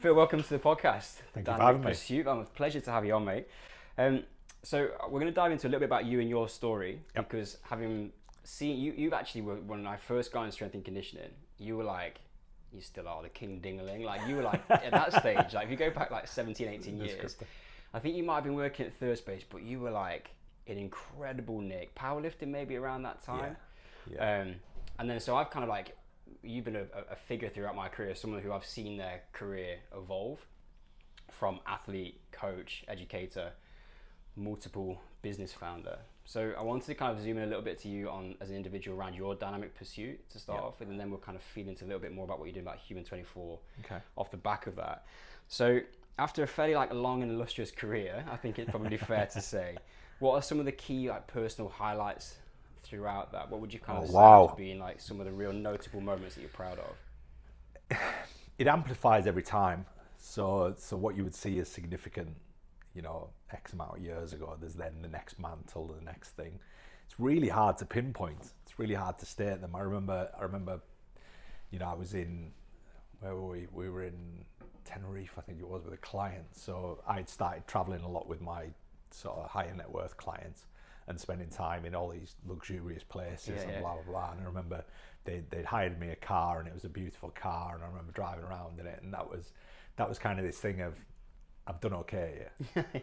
Phil, welcome to the podcast. Thank you for having me. Pursuit. It's a pleasure to have you on, mate. So we're going to dive into a little bit about you and your story because having seen you actually were, when I first got in strength and conditioning, you were like, you still are the king dingaling. Like you were like at that stage, like if you go back like 17, 18 years, I think you might have been working at Third Space, but you were like in incredible nick. Powerlifting maybe around that time. Yeah. And then so I've kind of like, you've been a figure throughout my career, someone who I've seen their career evolve from athlete, coach, educator, multiple business founder. So I wanted to kind of zoom in a little bit to you on as an individual around your dynamic pursuit to start off with, and then we'll kind of feed into a little bit more about what you're doing about Human 24 off the back of that. So after a fairly like long and illustrious career, I think it's probably fair to say, what are some of the key like personal highlights throughout that? What would you kind of say to being like some of the real notable moments that you're proud of? It amplifies every time. So what you would see is significant, X amount of years ago, there's then the next mantle, the next thing. It's really hard to pinpoint. It's really hard to state them. I remember, I was in, where were we? We were in Tenerife, I think it was, with a client. So I'd started traveling a lot with my sort of higher net worth clients and spending time in all these luxurious places and blah, blah, blah. And I remember they'd hired me a car, and it was a beautiful car, and I remember driving around in it, and that was kind of this thing of, I've done okay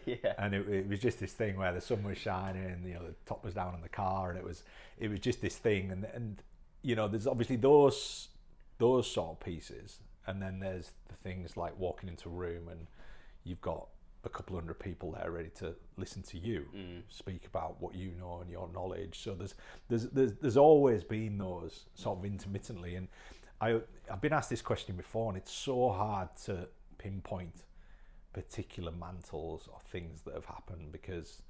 here. And it was just this thing where the sun was shining, and the top was down on the car, and it was just this thing, and there's obviously those sort of pieces, and then there's the things like walking into a room and you've got a couple hundred people there ready to listen to you speak about what you know and your knowledge. So there's always been those sort of intermittently, and I've been asked this question before, and it's so hard to pinpoint particular mantles or things that have happened because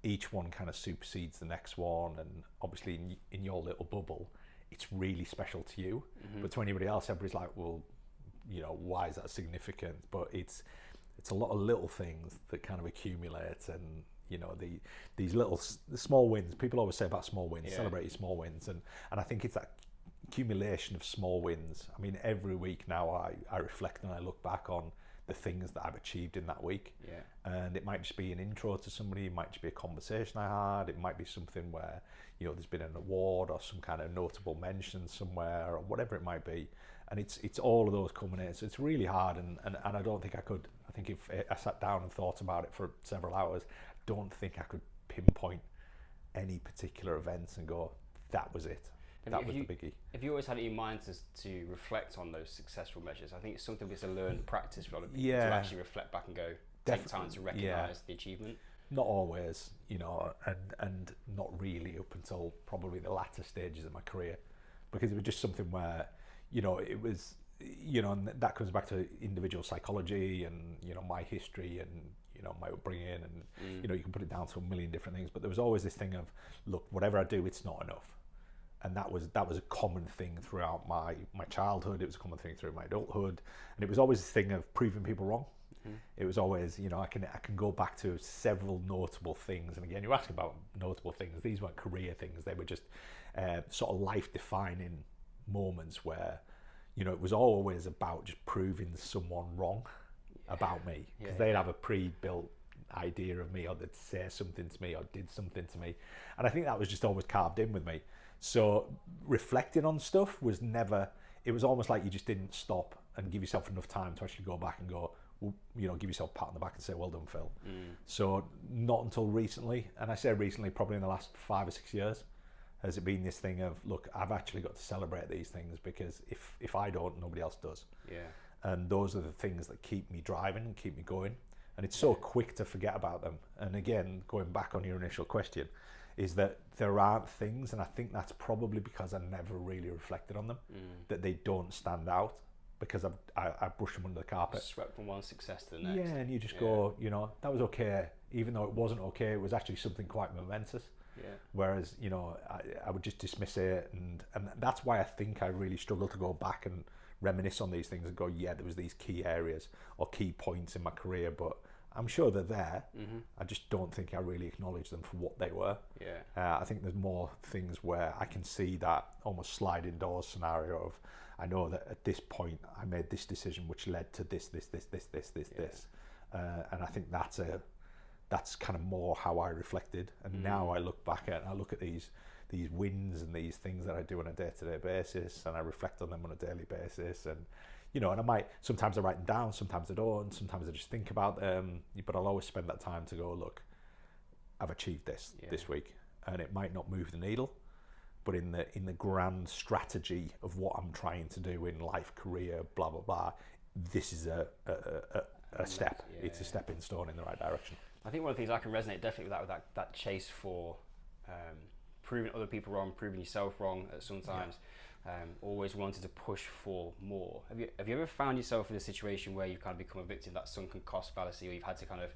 each one kind of supersedes the next one, and obviously in your little bubble it's really special to you, but to anybody else everybody's like, well, why is that significant? But it's a lot of little things that kind of accumulate, and these little small wins. People always say about small wins, celebrate your small wins, and I think it's that accumulation of small wins. I mean, every week now I reflect and I look back on the things that I've achieved in that week, and it might just be an intro to somebody, it might just be a conversation I had, it might be something where there's been an award or some kind of notable mention somewhere or whatever it might be, and it's all of those culminating. So it's really hard, and I don't think I could. I think if I sat down and thought about it for several hours, I don't think I could pinpoint any particular events and go, that was it. That was the biggie. Have you always had it in mind to reflect on those successful measures? I think it's something that's a learned practice for a lot of people to actually reflect back and go, take time to recognise the achievement. Not always, and not really up until probably the latter stages of my career, because it was just something where, it was, and that comes back to individual psychology and, my history and, my upbringing, and, you can put it down to a million different things, but there was always this thing of, look, whatever I do, it's not enough. And that was a common thing throughout my childhood. It was a common thing through my adulthood, and it was always this thing of proving people wrong. It was always, I can go back to several notable things, and again, you're asking about notable things. These weren't career things; they were just sort of life-defining moments where, it was always about just proving someone wrong about me, because they'd have a pre-built idea of me, or they'd say something to me, or did something to me, and I think that was just always carved in with me. So reflecting on stuff was never, it was almost like you just didn't stop and give yourself enough time to actually go back and go, well, give yourself a pat on the back and say, well done, Phil. So not until recently, and I say recently, probably in the last 5 or 6 years, has it been this thing of, look, I've actually got to celebrate these things, because if I don't, nobody else does. And those are the things that keep me driving and keep me going. And it's so quick to forget about them. And again, going back on your initial question, is that there aren't things, and I think that's probably because I never really reflected on them, that they don't stand out, because I brush them under the carpet. Swept from one success to the next. Yeah, and you just go, that was okay, even though it wasn't okay, it was actually something quite momentous. Whereas, I would just dismiss it, and that's why I think I really struggle to go back and reminisce on these things and go, yeah, there was these key areas or key points in my career, but I'm sure they're there. I just don't think I really acknowledge them for what they were. I think there's more things where I can see that almost sliding doors scenario of, I know that at this point I made this decision which led to this. And I think that's kind of more how I reflected. And now I look back at, and I look at these wins and these things that I do on a day-to-day basis, and I reflect on them on a daily basis. And and I might, sometimes I write them down, sometimes I don't, sometimes I just think about them, but I'll always spend that time to go, look, I've achieved this week, and it might not move the needle, but in the grand strategy of what I'm trying to do in life, career, blah blah blah, this is a step. It's a stepping stone in the right direction. I think one of the things I can resonate definitely with that chase for proving other people wrong, proving yourself wrong at sometimes. Always wanted to push for more. Have you ever found yourself in a situation where you've kind of become a victim of that sunken cost fallacy, or you've had to kind of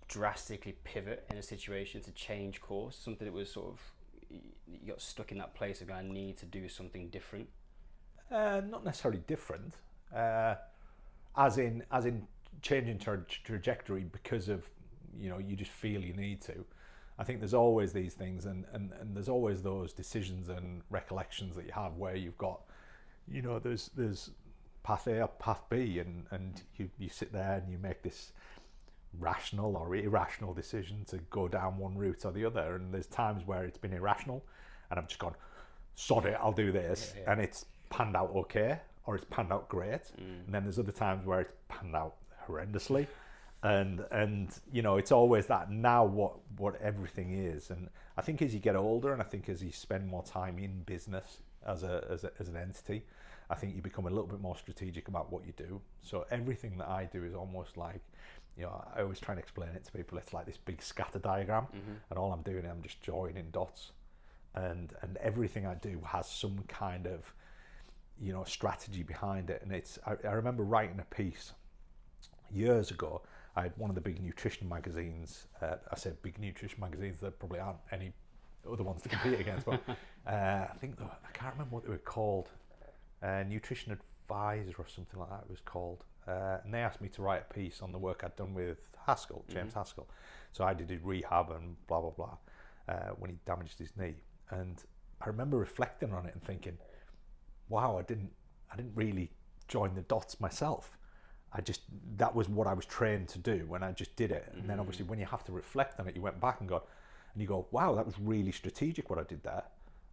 drastically pivot in a situation to change course? Something that was sort of, you got stuck in that place of going, I need to do something different? Not necessarily different, as in changing trajectory because of you just feel you need to. I think there's always these things, and there's always those decisions and recollections that you have where you've got, there's path A or path B, and you sit there and you make this rational or irrational decision to go down one route or the other. And there's times where it's been irrational, and I've just gone, sod it, I'll do this, and it's panned out okay, or it's panned out great. And then there's other times where it's panned out horrendously. And it's always that now what everything is. And I think as you get older, and I think as you spend more time in business as an entity, I think you become a little bit more strategic about what you do. So everything that I do is almost like, I always try and explain it to people. It's like this big scatter diagram, and all I'm doing, I'm just joining dots, and everything I do has some kind of strategy behind it. And I remember writing a piece years ago. I had one of the big nutrition magazines. I said big nutrition magazines. There probably aren't any other ones to compete against, but I can't remember what they were called. Nutrition Advisor or something like that it was called. And they asked me to write a piece on the work I'd done with Haskell, James Haskell. So I did his rehab and blah blah blah when he damaged his knee. And I remember reflecting on it and thinking, wow, I didn't really join the dots myself. That was what I was trained to do when I just did it. And then obviously when you have to reflect on it, you went back and you go, wow, that was really strategic what I did there.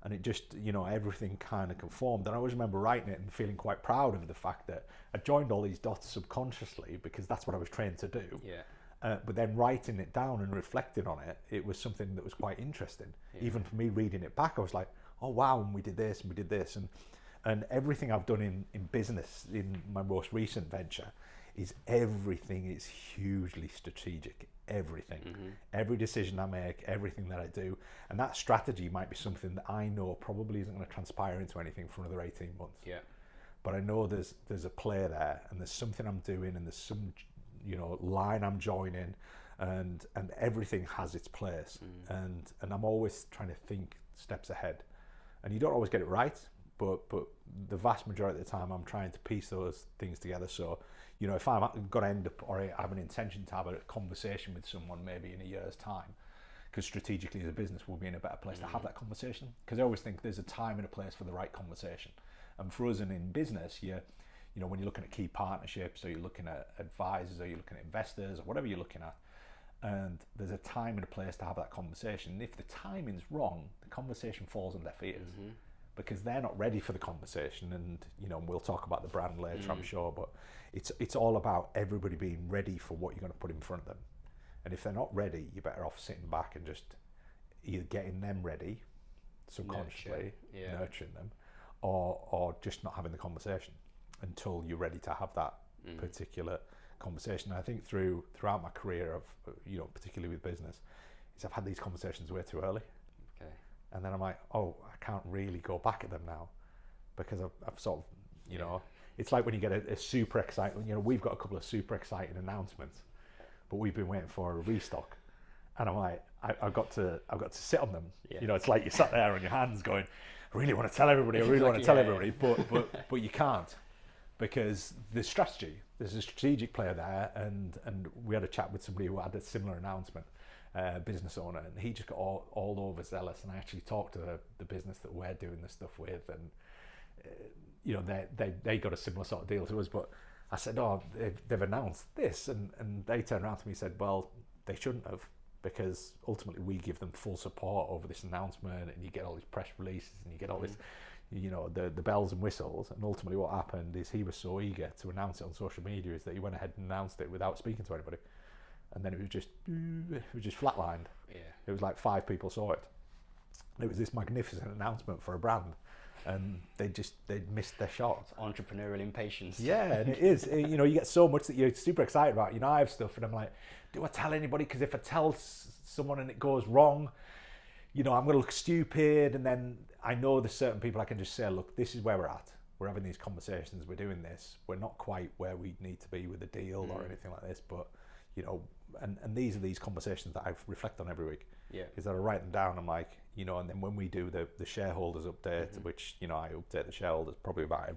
And it just, everything kind of conformed. And I always remember writing it and feeling quite proud of the fact that I joined all these dots subconsciously because that's what I was trained to do. But then writing it down and reflecting on it, it was something that was quite interesting. Even for me reading it back, I was like, oh wow, and we did this and we did this. And everything I've done in business, in my most recent venture, is everything is hugely strategic. Everything. Every decision I make, everything that I do. And that strategy might be something that I know probably isn't going to transpire into anything for another 18 months. But I know there's a play there, and there's something I'm doing, and there's some line I'm joining, and everything has its place. And I'm always trying to think steps ahead. And you don't always get it right, but the vast majority of the time I'm trying to piece those things together. So if I'm going to end up, or I have an intention to have a conversation with someone maybe in a year's time, because strategically as a business we'll be in a better place to have that conversation, because I always think there's a time and a place for the right conversation. And for us, and in business, when you're looking at key partnerships, or you're looking at advisors, or you're looking at investors, or whatever you're looking at, and there's a time and a place to have that conversation. And if the timing's wrong, the conversation falls on deaf ears. Because they're not ready for the conversation, and we'll talk about the brand later, I'm sure, but it's all about everybody being ready for what you're going to put in front of them. And if they're not ready, you're better off sitting back and just either getting them ready subconsciously, nurturing them, or just not having the conversation until you're ready to have that particular conversation. And I think throughout my career of particularly with business, is I've had these conversations way too early. And then I'm like, oh, I can't really go back at them now, because I've sort of, it's like when you get a super exciting, we've got a couple of super exciting announcements, but we've been waiting for a restock. And I'm like, I've got to sit on them. It's like you sat there on your hands going, I really want to tell everybody, but you can't, because there's strategy. There's a strategic player there, and we had a chat with somebody who had a similar announcement, business owner, and he just got all over zealous. And I actually talked to the business that we're doing this stuff with, and you know, they got a similar sort of deal to us. But I said, oh, they've announced this, and they turned around to me and said, well, they shouldn't have, because ultimately we give them full support over this announcement, and you get all these press releases, and you get all this, you know, the bells and whistles. And ultimately what happened is he was so eager to announce it on social media is that he went ahead and announced it without speaking to anybody, and then it was just flatlined. Yeah. It was like 5 people saw it. It was this magnificent announcement for a brand, and they'd missed their shot. It's entrepreneurial impatience. Yeah, and it is. You know, you get so much that you're super excited about. You know, I have stuff, and I'm like, do I tell anybody? Because if I tell someone and it goes wrong, you know, I'm going to look stupid. And then I know there's certain people I can just say, look, this is where we're at. We're having these conversations. We're doing this. We're not quite where we need to be with a deal or anything like this. But, you know, and these are these conversations that I reflect on every week. Yeah. Is that I write them down. I'm like, you know, and then when we do the shareholders update, which, you know, I update the shareholders probably about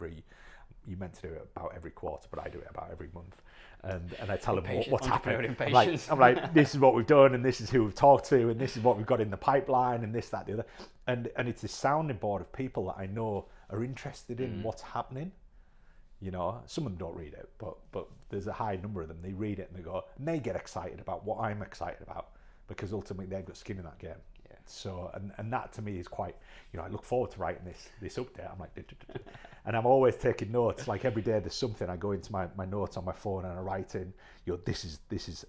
you meant to do it about every quarter, but I do it about every month. And I tell them what's happening. I'm like, this is what we've done, and this is who we've talked to, and this is what we've got in the pipeline, and this, that, the other. And it's this sounding board of people that I know are interested in what's happening. You know, some of them don't read it, but there's a high number of them. They read it and they go, and they get excited about what I'm excited about, because ultimately they've got skin in that game. Yeah. So, and that to me is quite, you know, I look forward to writing this update. I'm like, and I'm always taking notes. Like every day there's something, I go into my notes on my phone and I write in, you know, this is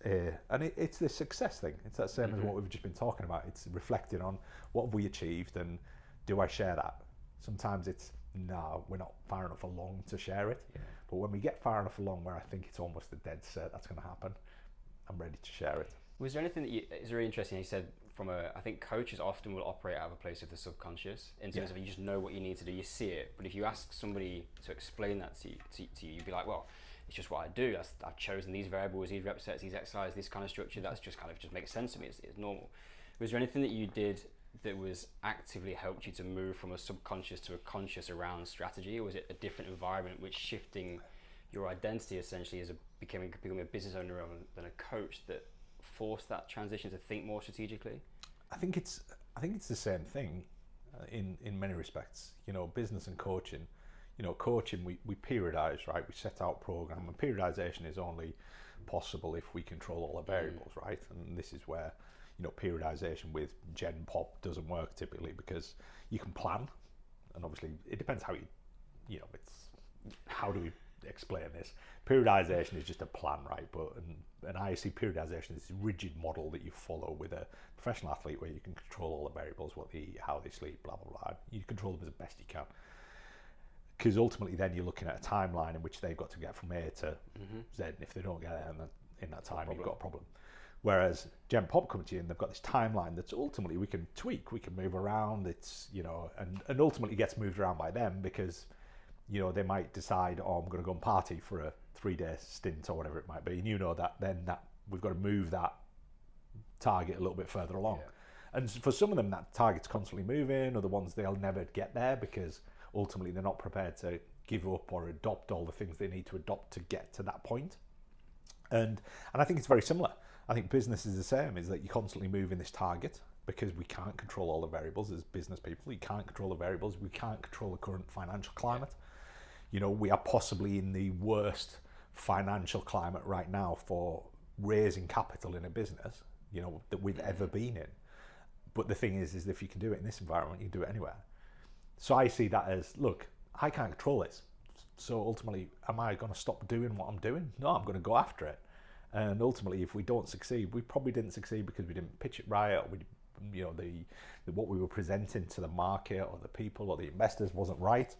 and it's this success thing. It's that same as what we've just been talking about. It's reflecting on what have we achieved, and do I share that? Sometimes it's, no, we're not far enough along to share it. Yeah. But when we get far enough along where I think it's almost a dead set that's going to happen, I'm ready to share it. Was there anything that is really interesting? You said I think coaches often will operate out of a place of the subconscious, in terms of you just know what you need to do, you see it. But if you ask somebody to explain that to you, you'd be like, well, it's just what I do. I've chosen these variables, these rep sets, these exercises, this kind of structure. That's just kind of just makes sense to me. It's normal. Was there anything that you did that was actively helped you to move from a subconscious to a conscious around strategy, or was it a different environment which shifting your identity essentially as becoming a business owner rather than a coach that forced that transition to think more strategically? I think it's the same thing in many respects. You know, business and coaching. You know, coaching we periodize, right? We set out program, and periodization is only possible if we control all the variables, right? And this is where, you know, periodization with Gen Pop doesn't work typically, because you can plan, and obviously it depends how you know, it's how do we explain this. Periodization is just a plan, right? But and I see periodization as this rigid model that you follow with a professional athlete, where you can control all the variables, what they eat, how they sleep, blah blah blah. You control them as best you can, because ultimately then you're looking at a timeline in which they've got to get from A to Z, and if they don't get there in that time, you've got a problem. Whereas Gen Pop come to you and they've got this timeline that's ultimately we can tweak, we can move around. It's, you know, and ultimately gets moved around by them, because, you know, they might decide, oh, I'm going to go and party for a 3-day stint or whatever it might be, and you know that we've got to move that target a little bit further along. Yeah. And for some of them, that target's constantly moving. Other ones, they'll never get there, because ultimately they're not prepared to give up or adopt all the things they need to adopt to get to that point. And I think it's very similar. I think business is the same, is that you're constantly moving this target, because we can't control all the variables as business people. We can't control the variables. We can't control the current financial climate. You know, we are possibly in the worst financial climate right now for raising capital in a business, you know, that we've ever been in. But the thing is if you can do it in this environment, you can do it anywhere. So I see that as, look, I can't control this. So ultimately, am I going to stop doing what I'm doing? No, I'm going to go after it. And ultimately, if we don't succeed, we probably didn't succeed because we didn't pitch it right, or you know, the what we were presenting to the market or the people or the investors wasn't right.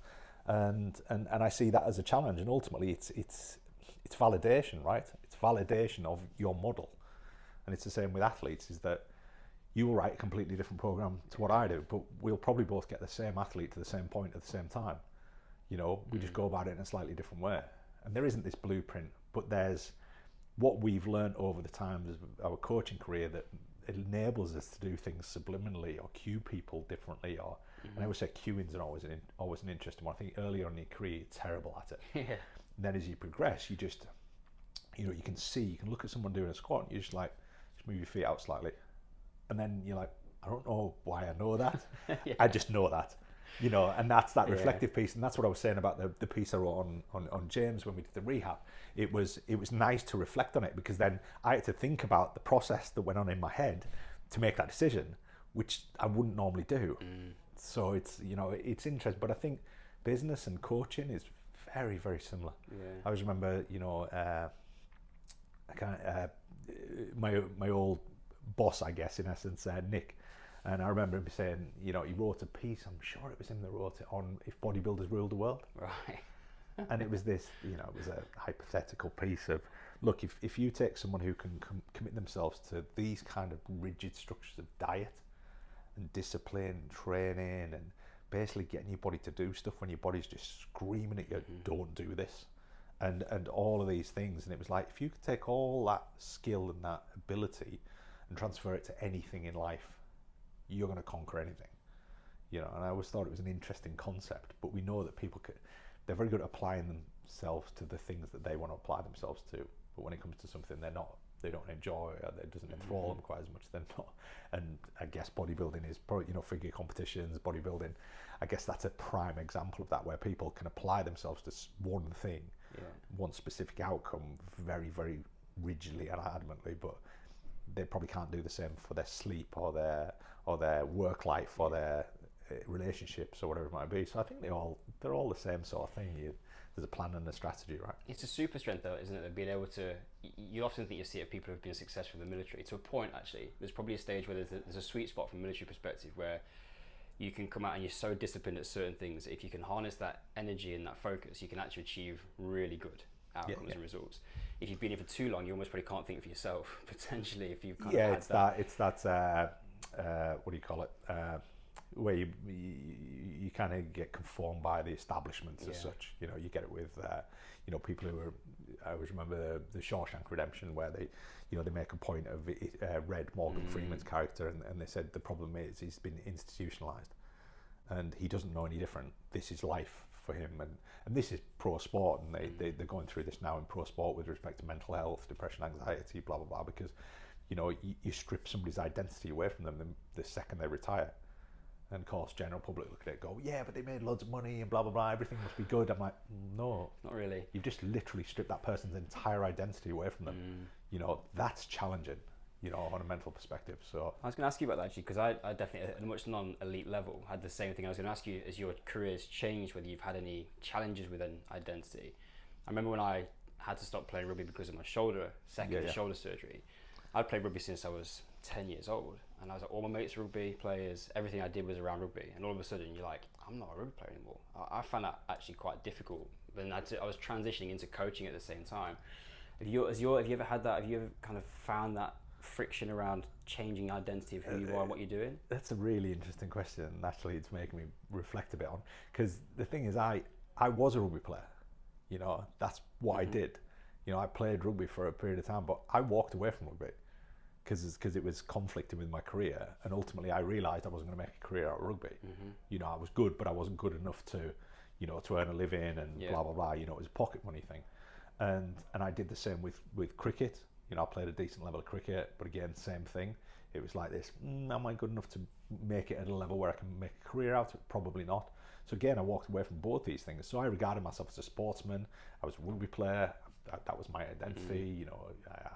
And I see that as a challenge. And ultimately, it's validation, right? It's validation of your model. And it's the same with athletes, is that you will write a completely different program to what I do, but we'll probably both get the same athlete to the same point at the same time. You know, we just go about it in a slightly different way. And there isn't this blueprint, but there's what we've learned over the times of our coaching career that it enables us to do things subliminally or cue people differently. And I always say cueing is always an interesting one. I think earlier on in your career, you're terrible at it. Yeah. then as you progress, you just, you know, you can look at someone doing a squat and you're just like, just move your feet out slightly. And then you're like, I don't know why I know that. Yeah. I just know that, you know, and that's that reflective piece. And that's what I was saying about the piece I wrote on James when we did the rehab. It was nice to reflect on it, because then I had to think about the process that went on in my head to make that decision, which I wouldn't normally do. So it's, you know, it's interesting, but I think business and coaching is very, very similar. I always remember, you know, my old boss, I guess, in essence, Nick, and I remember him saying, you know, he wrote a piece, I'm sure it was him that wrote it, on if bodybuilders ruled the world. Right. And it was this, you know, it was a hypothetical piece of, look, if you take someone who can commit themselves to these kind of rigid structures of diet and discipline, training, and basically getting your body to do stuff when your body's just screaming at you, don't do this, and all of these things. And it was like, if you could take all that skill and that ability and transfer it to anything in life, you're going to conquer anything, you know. And I always thought it was an interesting concept, but we know that people they're very good at applying themselves to the things that they want to apply themselves to, but when it comes to something they don't enjoy, or that doesn't enthrall them quite as much, they're not. And I guess bodybuilding is probably, you know, figure competitions, bodybuilding, I guess that's a prime example of that, where people can apply themselves to one thing, one specific outcome, very, very rigidly and adamantly, but they probably can't do the same for their sleep or their work life or their relationships or whatever it might be. So I think they're all the same sort of thing. There's a plan and a strategy, right? It's a super strength, though, isn't it? Of being able to, you often think you see it, people who've been successful in the military. To a point, actually, there's probably a stage where there's a sweet spot from a military perspective where you can come out and you're so disciplined at certain things. If you can harness that energy and that focus, you can actually achieve really good outcomes and results. If you've been here for too long, you almost probably can't think for yourself, potentially, if you've kind of had that. It's that what do you call it? Where you kind of get conformed by the establishment as such. You know, you get it with you know, people who are, I always remember the Shawshank Redemption, where they, you know, they make a point of Red, Morgan Freeman's character, and they said the problem is he's been institutionalized and he doesn't know any different. This is life for him, and this is pro sport, and they're going through this now in pro sport with respect to mental health, depression, anxiety, blah blah blah, because, you know, you strip somebody's identity away from them the second they retire. And of course, general public look at it and go, yeah, but they made loads of money and blah, blah, blah, everything must be good. I'm like, no. Not really. You've just literally stripped that person's entire identity away from them. You know, that's challenging, you know, on a mental perspective. So I was going to ask you about that, actually, because I definitely, at a much non-elite level, had the same thing. I was going to ask you, as your career's changed, whether you've had any challenges with an identity. I remember when I had to stop playing rugby because of my shoulder, shoulder surgery. I'd played rugby since I was 10 years old, and I was like, all my mates were rugby players, everything I did was around rugby, and all of a sudden you're like, I'm not a rugby player anymore. I found that actually quite difficult, but then I was transitioning into coaching at the same time. Have you ever had that? Have you ever kind of found that friction around changing identity of who you are and what you're doing? That's a really interesting question, and actually it's making me reflect a bit on, because the thing is, I was a rugby player, you know, that's what I did. You know, I played rugby for a period of time, but I walked away from rugby because it was conflicting with my career, and ultimately I realised I wasn't going to make a career out of rugby. You know, I was good, but I wasn't good enough to, you know, to earn a living and blah blah blah. You know, it was a pocket money thing, and I did the same with cricket. You know, I played a decent level of cricket, but again, same thing. It was like this: am I good enough to make it at a level where I can make a career out of it? Probably not. So again, I walked away from both these things. So I regarded myself as a sportsman. I was a rugby player. That was my identity. You know,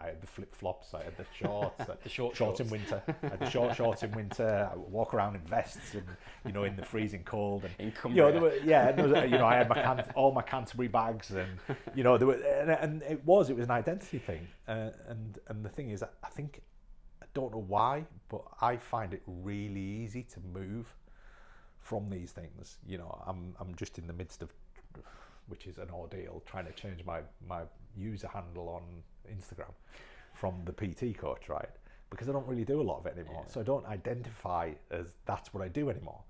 I had the flip flops, I had the shorts, the shorts in winter. I had the shorts in winter. I would walk around in vests, and you know, in the freezing cold. And in Cumbria. You know, you know, I had all my Canterbury bags, and you know, and it was an identity thing. And the thing is, I think, I don't know why, but I find it really easy to move from these things. You know, I'm just in the midst of, which is an ordeal, trying to change my user handle on Instagram from the PT coach, right? Because I don't really do a lot of it anymore. So I don't identify as that's what I do anymore.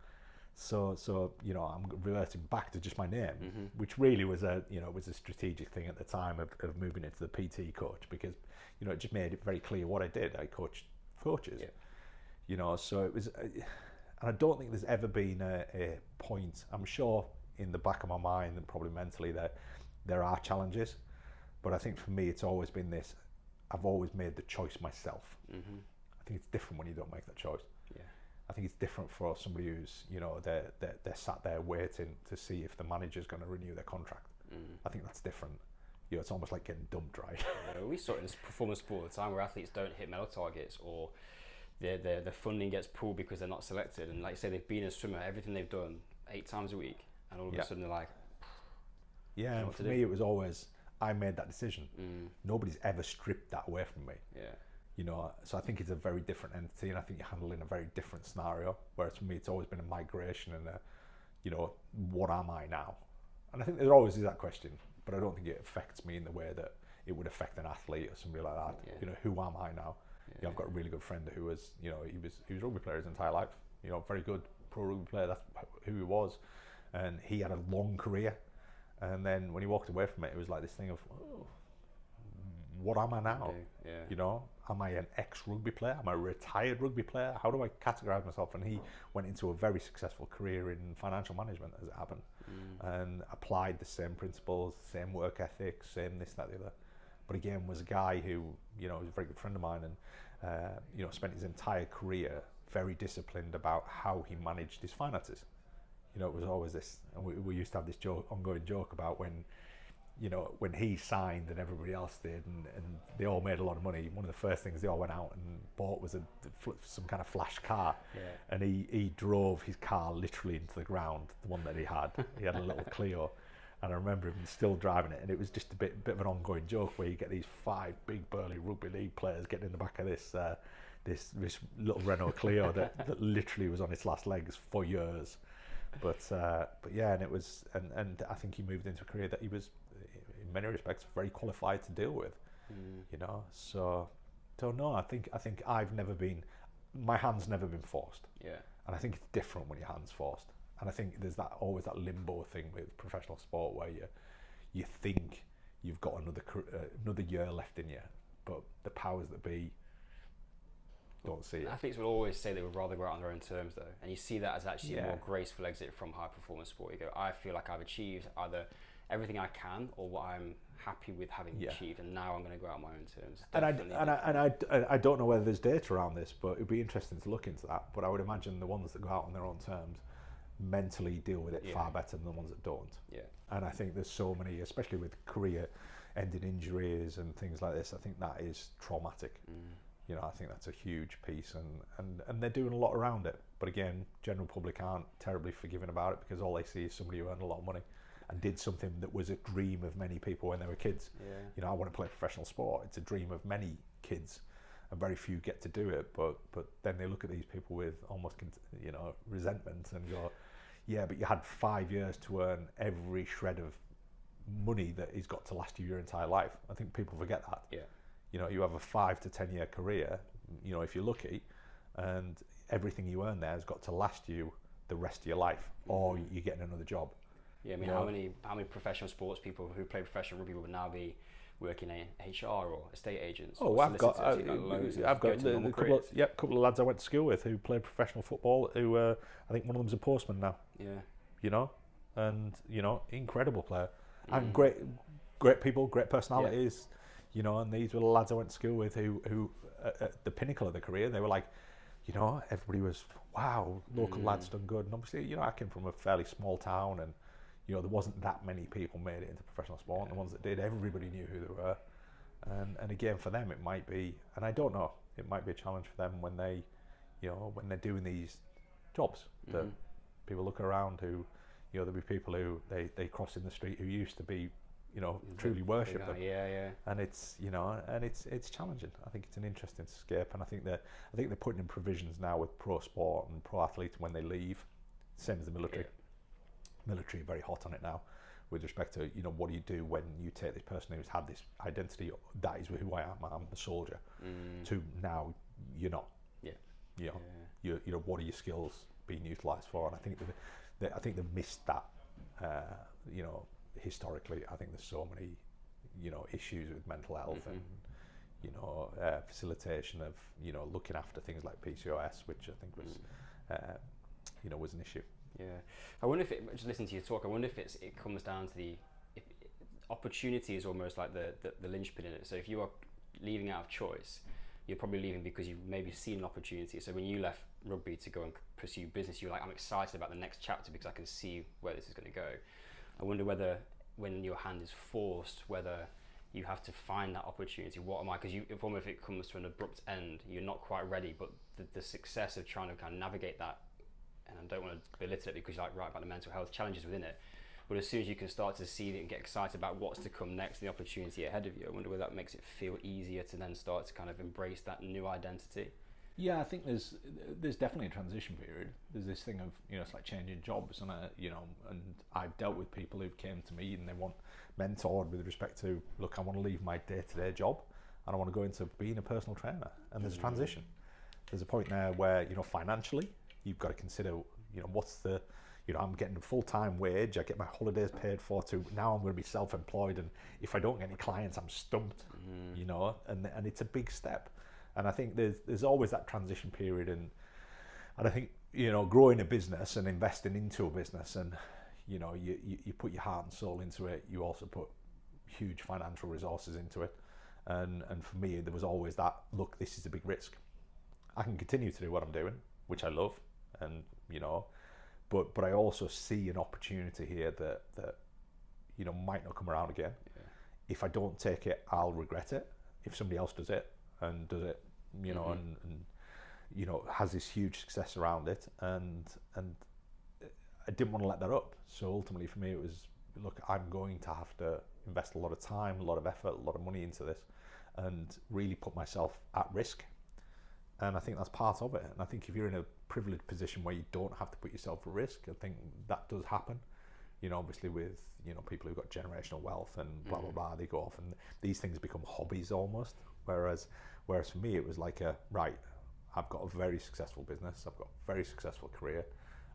So you know, I'm reverting back to just my name, which really was a strategic thing at the time of moving into the PT coach, because, you know, it just made it very clear what I did. I coached coaches, you know, so it was, and I don't think there's ever been a point, I'm sure in the back of my mind and probably mentally, that there are challenges, but I think for me it's always been this. I've always made the choice myself. I think it's different when you don't make that choice. Yeah. I think it's different for somebody who's, you know, they're sat there waiting to see if the manager's going to renew their contract. I think that's different. You know, it's almost like getting dumped, right? We saw it in performance sport all the time where athletes don't hit medal targets, or the funding gets pulled because they're not selected. And like you say, they've been a swimmer, everything they've done 8 times a week, and all of a sudden they're like, yeah. And for me, it was always, I made that decision. Nobody's ever stripped that away from me. Yeah. You know, so I think it's a very different entity, and I think you're handling a very different scenario. Whereas for me, it's always been a migration and a, you know, what am I now? And I think there always is that question, but I don't think it affects me in the way that it would affect an athlete or somebody like that. You know, who am I now? You know, I've got a really good friend who was, you know, he was a rugby player his entire life. You know, very good pro rugby player. That's who he was, and he had a long career. And then when he walked away from it, it was like this thing of, oh, what am I now? You know, am I an ex-rugby player? Am I a retired rugby player? How do I categorize myself? And he went into a very successful career in financial management, as it happened, and applied the same principles, same work ethic, same this, that, the other. But again, was a guy who, you know, was a very good friend of mine, and you know, spent his entire career very disciplined about how he managed his finances. You know, it was always this, and we used to have this ongoing joke about when, you know, when he signed and everybody else did, and they all made a lot of money, one of the first things they all went out and bought was some kind of flash car. And he drove his car literally into the ground, the one that he had. He had a little Clio, and I remember him still driving it, and it was just a bit of an ongoing joke where you get these 5 big burly rugby league players getting in the back of this little Renault Clio that literally was on its last legs for years. But yeah, and it was, and I think he moved into a career that he was, in many respects, very qualified to deal with. You know, so don't know. I think I've never been, my hand's never been forced. And I think it's different when your hand's forced. And I think there's always that limbo thing with professional sport where you think you've got another year left in you, but the powers that be don't see it. Athletes will always say they would rather go out on their own terms, though, and you see that as actually a more graceful exit from high performance sport. You go, I feel like I've achieved either everything I can or what I'm happy with having achieved, and now I'm going to go out on my own terms. And I don't know whether there's data around this, but it'd be interesting to look into that. But I would imagine the ones that go out on their own terms mentally deal with it far better than the ones that don't. And I think there's so many, especially with career-ending injuries and things like this, I think that is traumatic. You know, I think that's a huge piece, and they're doing a lot around it. But again, general public aren't terribly forgiving about it because all they see is somebody who earned a lot of money and did something that was a dream of many people when they were kids. You know, I want to play professional sport. It's a dream of many kids, and very few get to do it. But then they look at these people with almost, you know, resentment and go, yeah, but you had 5 years to earn every shred of money that has got to last you your entire life. I think people forget that. You know, you have a 5 to 10 year career, you know, if you're lucky, and everything you earn there has got to last you the rest of your life, or you're getting another job. I mean, how many professional sports people who play professional rugby would now be working in HR or estate agents? I've got a couple of lads I went to school with who played professional football. Who I think one of them's a postman now. You know, and you know, incredible player, and great people, great personalities. You know, and these were the lads I went to school with who at the pinnacle of their career, they were like, you know, everybody was, wow, local lads done good. And obviously, you know, I came from a fairly small town, and, you know, there wasn't that many people made it into professional sport. And the ones that did, everybody knew who they were. And again, for them, it might be, and I don't know, it might be a challenge for them when they, you know, when they're doing these jobs that people look around who, you know, there'll be people who they cross in the street who used to be, you know, truly worship them. And it's, you know, and it's challenging. I think it's an interesting escape, and I think they're putting in provisions now with pro sport and pro athletes when they leave, same as the military. Military are very hot on it now, with respect to, you know, what do you do when you take this person who's had this identity, that is who I am, I'm a soldier, to now you're not. You know, you know, what are your skills being utilised for? And I think they've missed that. You know, historically, I think there's so many, you know, issues with mental health and, you know, facilitation of, you know, looking after things like PCOS, which I think was, you know, was an issue. I wonder if just listening to you talk, I wonder if it comes down to opportunity is almost like the linchpin in it. So if you are leaving out of choice, you're probably leaving because you've maybe seen an opportunity. So when you left rugby to go and pursue business, you're like, I'm excited about the next chapter because I can see where this is going to go. I wonder whether when your hand is forced, whether you have to find that opportunity. What am I? Because if it comes to an abrupt end, you're not quite ready. But the success of trying to kind of navigate that, and I don't want to belittle it because you're like, right, about the mental health challenges within it. But as soon as you can start to see it and get excited about what's to come next, the opportunity ahead of you, I wonder whether that makes it feel easier to then start to kind of embrace that new identity. Yeah, I think there's definitely a transition period. There's this thing of, it's like changing jobs, and and I've dealt with people who've came to me and they want mentored with respect to, look, I want to leave my day-to-day job and I want to go into being a personal trainer. And there's a transition. There's a point there where, financially, you've got to consider, what's the, I'm getting a full-time wage, I get my holidays paid for too. Now I'm going to be self-employed, and if I don't get any clients, I'm stumped, and it's a big step. And I think there's always that transition period, and I think, growing a business and investing into a business, and, you put your heart and soul into it, you also put huge financial resources into it. And for me, there was always that, look, this is a big risk. I can continue to do what I'm doing, which I love, and, but I also see an opportunity here that might not come around again. Yeah. If I don't take it, I'll regret it. If somebody else does it, and has this huge success around it, and I didn't want to let that up. So ultimately for me it was, look, I'm going to have to invest a lot of time, a lot of effort, a lot of money into this, and really put myself at risk. And I think that's part of it. And I think if you're in a privileged position where you don't have to put yourself at risk, I think that does happen. Obviously with, people who've got generational wealth and blah, blah, blah, they go off and these things become hobbies almost. Whereas for me, it was like I've got a very successful business, I've got a very successful career,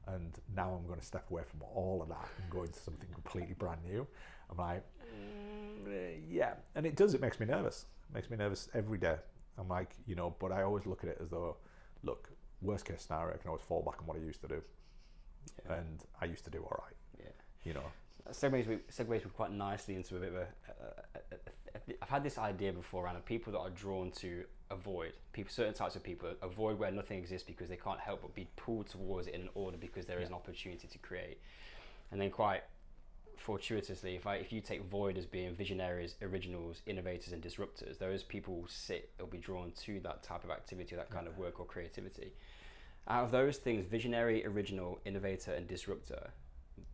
and now I'm going to step away from all of that and go into something completely brand new. I'm like, yeah. And it makes me nervous. It makes me nervous every day. I'm like, but I always look at it as though, look, worst case scenario, I can always fall back on what I used to do. Yeah. And I used to do all right. Yeah. Segues me quite nicely into a bit of I've had this idea before around people that are drawn to avoid, certain types of people avoid where nothing exists because they can't help but be pulled towards it in an order because there is an opportunity to create. And then quite fortuitously, if you take void as being visionaries, originals, innovators and disruptors, those people will be drawn to that type of activity, that kind of work or creativity. Out of those things, visionary, original, innovator and disruptor,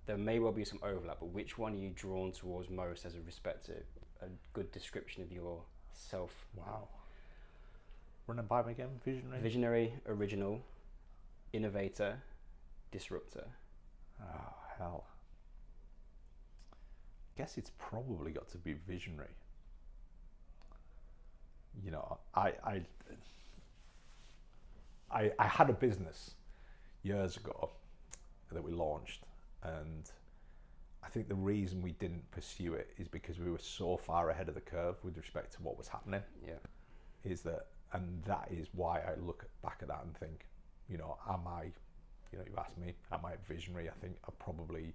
there may well be some overlap, but which one are you drawn towards most as a good description of yourself? Wow. Run it by me again. Visionary, original, innovator, disruptor. Oh, hell. I guess it's probably got to be visionary. I had a business years ago that we launched, and I think the reason we didn't pursue it is because we were so far ahead of the curve with respect to what was happening. Yeah. And that is why I look back at that and think, am I, you asked me, am I visionary? I think I probably,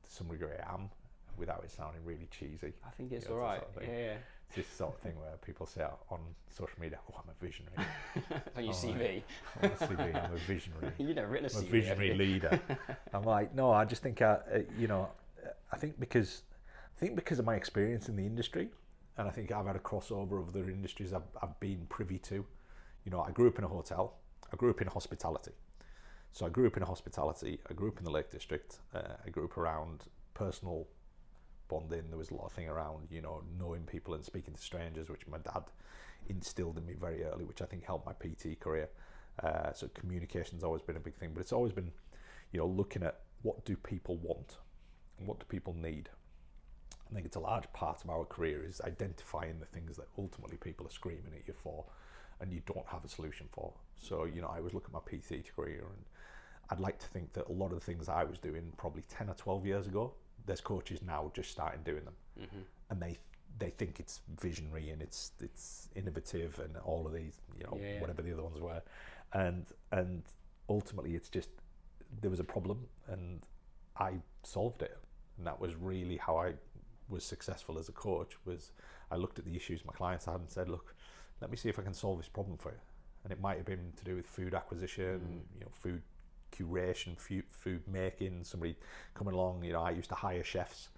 to some degree, am, without it sounding really cheesy. I think it's all right. Sort of yeah. It's this sort of thing where people say on social media, oh, I'm a visionary. On your CV. On my CV, I'm a visionary. You've never written a CV. I'm a visionary leader. I'm like, no, I just think, I think because of my experience in the industry, and I think I've had a crossover of other industries I've been privy to. I grew up in a hotel. I grew up in hospitality. So I grew up in hospitality. I grew up in the Lake District. I grew up around personal bonding. There was a lot of thing around, knowing people and speaking to strangers, which my dad instilled in me very early, which I think helped my PT career. So communication's always been a big thing, but it's always been, looking at what do people want and what do people need. I think it's a large part of our career is identifying the things that ultimately people are screaming at you for and you don't have a solution for. So, I always look at my PT career, and I'd like to think that a lot of the things I was doing probably 10 or 12 years ago, there's coaches now just starting doing them. Mm-hmm. And they think it's visionary and it's innovative and all of these, whatever the other ones were. And ultimately it's just, there was a problem and I solved it. And that was really how I was successful as a coach was I looked at the issues my clients had and said, look, let me see if I can solve this problem for you. And it might have been to do with food acquisition, food curation, food making, somebody coming along. I used to hire chefs.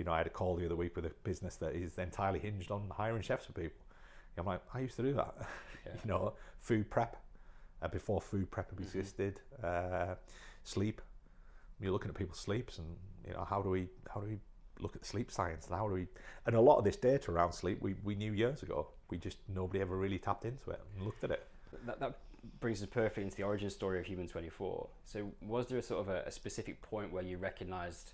I had a call the other week with a business that is entirely hinged on hiring chefs for people. I'm like, I used to do that. Yeah. Food prep, before food prep existed, sleep. You're looking at people's sleeps, and how do we look at sleep science, and a lot of this data around sleep we knew years ago. Nobody ever really tapped into it and looked at it. That brings us perfectly into the origin story of Human 24. So was there a sort of a specific point where you recognized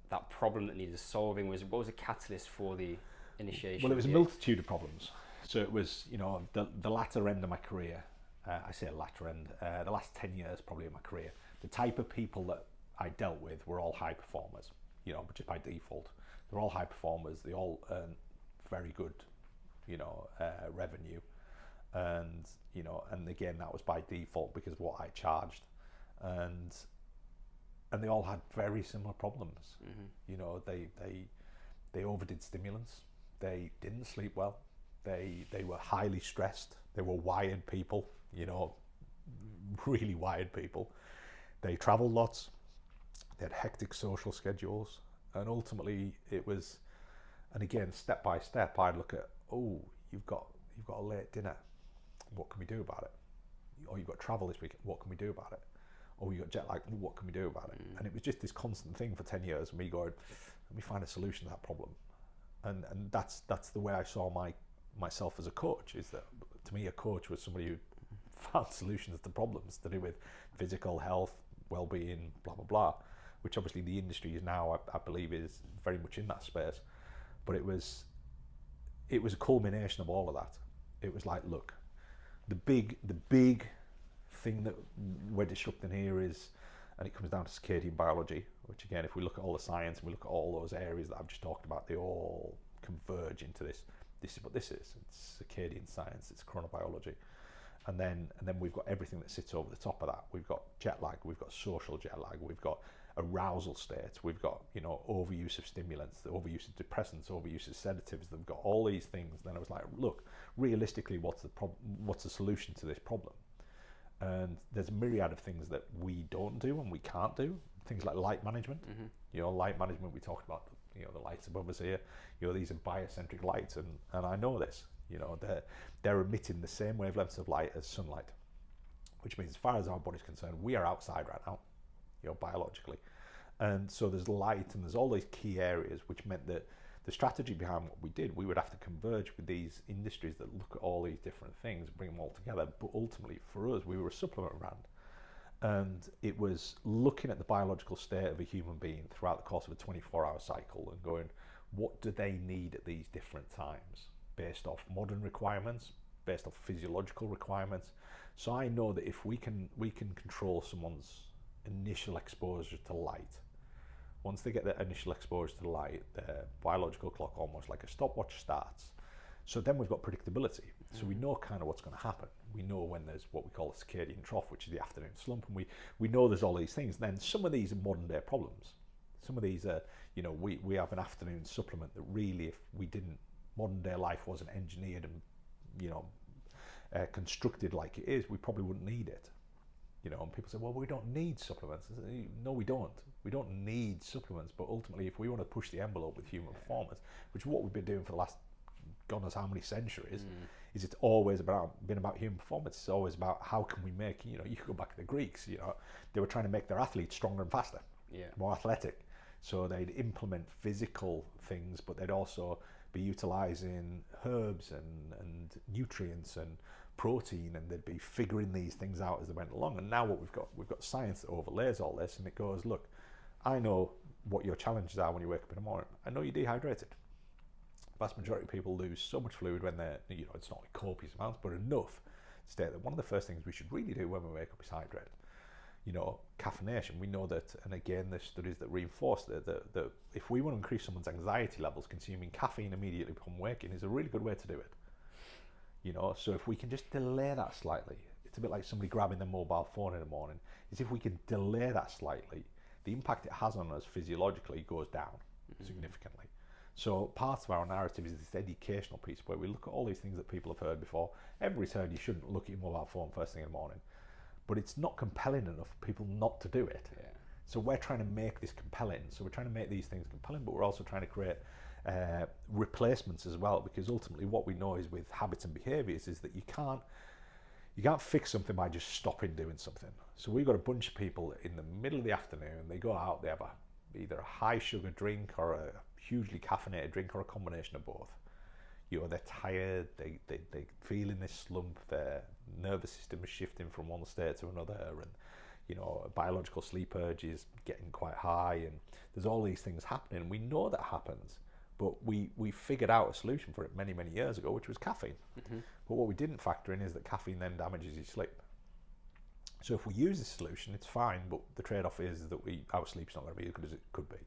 that problem that needed solving? What was a catalyst for the initiation? Well, it was a multitude of problems. So it was, the latter end of my career. I say latter end, the last 10 years probably of my career. The type of people that I dealt with were all high performers, just by default. They're all high performers. They all earn very good, revenue. And again, that was by default because of what I charged. And they all had very similar problems. They overdid stimulants. They didn't sleep well. They were highly stressed. They were wired people, really wired people. They traveled lots. They had hectic social schedules. And ultimately it was, and again, step by step, I'd look at, you've got a late dinner. What can we do about it? Or you've got travel this week. What can we do about it? Or you got jet lag. What can we do about it? And it was just this constant thing for 10 years. Me going, let me find a solution to that problem. And that's the way I saw myself as a coach. Is that to me a coach was somebody who found solutions to problems to do with physical health, well-being, blah blah blah. Which obviously the industry is now, I believe, is very much in that space. But it was a culmination of all of that. It was like, look, the big thing that we're disrupting here is, and it comes down to circadian biology, which again, if we look at all the science and we look at all those areas that I've just talked about, they all converge into this. This is what this is. It's circadian science, it's chronobiology. And then we've got everything that sits over the top of that. We've got jet lag, we've got social jet lag, we've got arousal states, we've got overuse of stimulants, the overuse of depressants, overuse of sedatives. They've got all these things. Then I was like, look, realistically, what's the solution to this problem? And there's a myriad of things that we don't do and we can't do. Things like light management. Light management, we talked about, the lights above us here. These are biocentric lights, and I know this. They're emitting the same wavelengths of light as sunlight, which means as far as our body's concerned, we are outside right now, biologically. And so there's light and there's all these key areas, which meant that the strategy behind what we did, we would have to converge with these industries that look at all these different things, bring them all together. But ultimately for us, we were a supplement brand. And it was looking at the biological state of a human being throughout the course of a 24-hour cycle and going, what do they need at these different times, based off modern requirements, based off physiological requirements. So I know that if we can control someone's initial exposure to light, once they get that initial exposure to light, their biological clock, almost like a stopwatch, starts. So then we've got predictability. So we know kind of what's going to happen. We know when there's what we call a circadian trough, which is the afternoon slump, and we know there's all these things. Then some of these are modern day problems. Some of these are, we have an afternoon supplement that really, if we didn't, modern day life wasn't engineered and constructed like it is, we probably wouldn't need it. And people say, well, we don't need supplements. I say, no, we don't. We don't need supplements, but ultimately, if we want to push the envelope with human performance, which is what we've been doing for the last God knows how many centuries, is it's always been about human performance. It's always about how can we make, you can go back to the Greeks, they were trying to make their athletes stronger and faster, more athletic. So they'd implement physical things, but they'd also be utilizing herbs and nutrients and protein, and they'd be figuring these things out as they went along. And now what we've got science that overlays all this, and it goes, look, I know what your challenges are when you wake up in the morning. I know you're dehydrated. Vast majority of people lose so much fluid when they're, it's not like copious amounts, but enough to state that one of the first things we should really do when we wake up is hydrate. Caffeination, we know that, and again, there's studies that reinforce that if we want to increase someone's anxiety levels, consuming caffeine immediately upon waking is a really good way to do it. So if we can just delay that slightly, it's a bit like somebody grabbing their mobile phone in the morning, is if we can delay that slightly, the impact it has on us physiologically goes down significantly. So part of our narrative is this educational piece where we look at all these things that people have heard before. Everybody's heard you shouldn't look at your mobile phone first thing in the morning, but it's not compelling enough for people not to do it. Yeah. So we're trying to make this compelling. So we're trying to make these things compelling, but we're also trying to create replacements as well, because ultimately what we know is with habits and behaviours is that you can't fix something by just stopping doing something. So we've got a bunch of people in the middle of the afternoon, they go out, they have either a high sugar drink or a hugely caffeinated drink or a combination of both. They're tired, they feel in this slump, their nervous system is shifting from one state to another, and biological sleep urge is getting quite high, and there's all these things happening. We know that happens, but we figured out a solution for it many, many years ago, which was caffeine. Mm-hmm. But what we didn't factor in is that caffeine then damages your sleep. So if we use this solution, it's fine, but the trade-off is that our sleep's not going to be as good as it could be.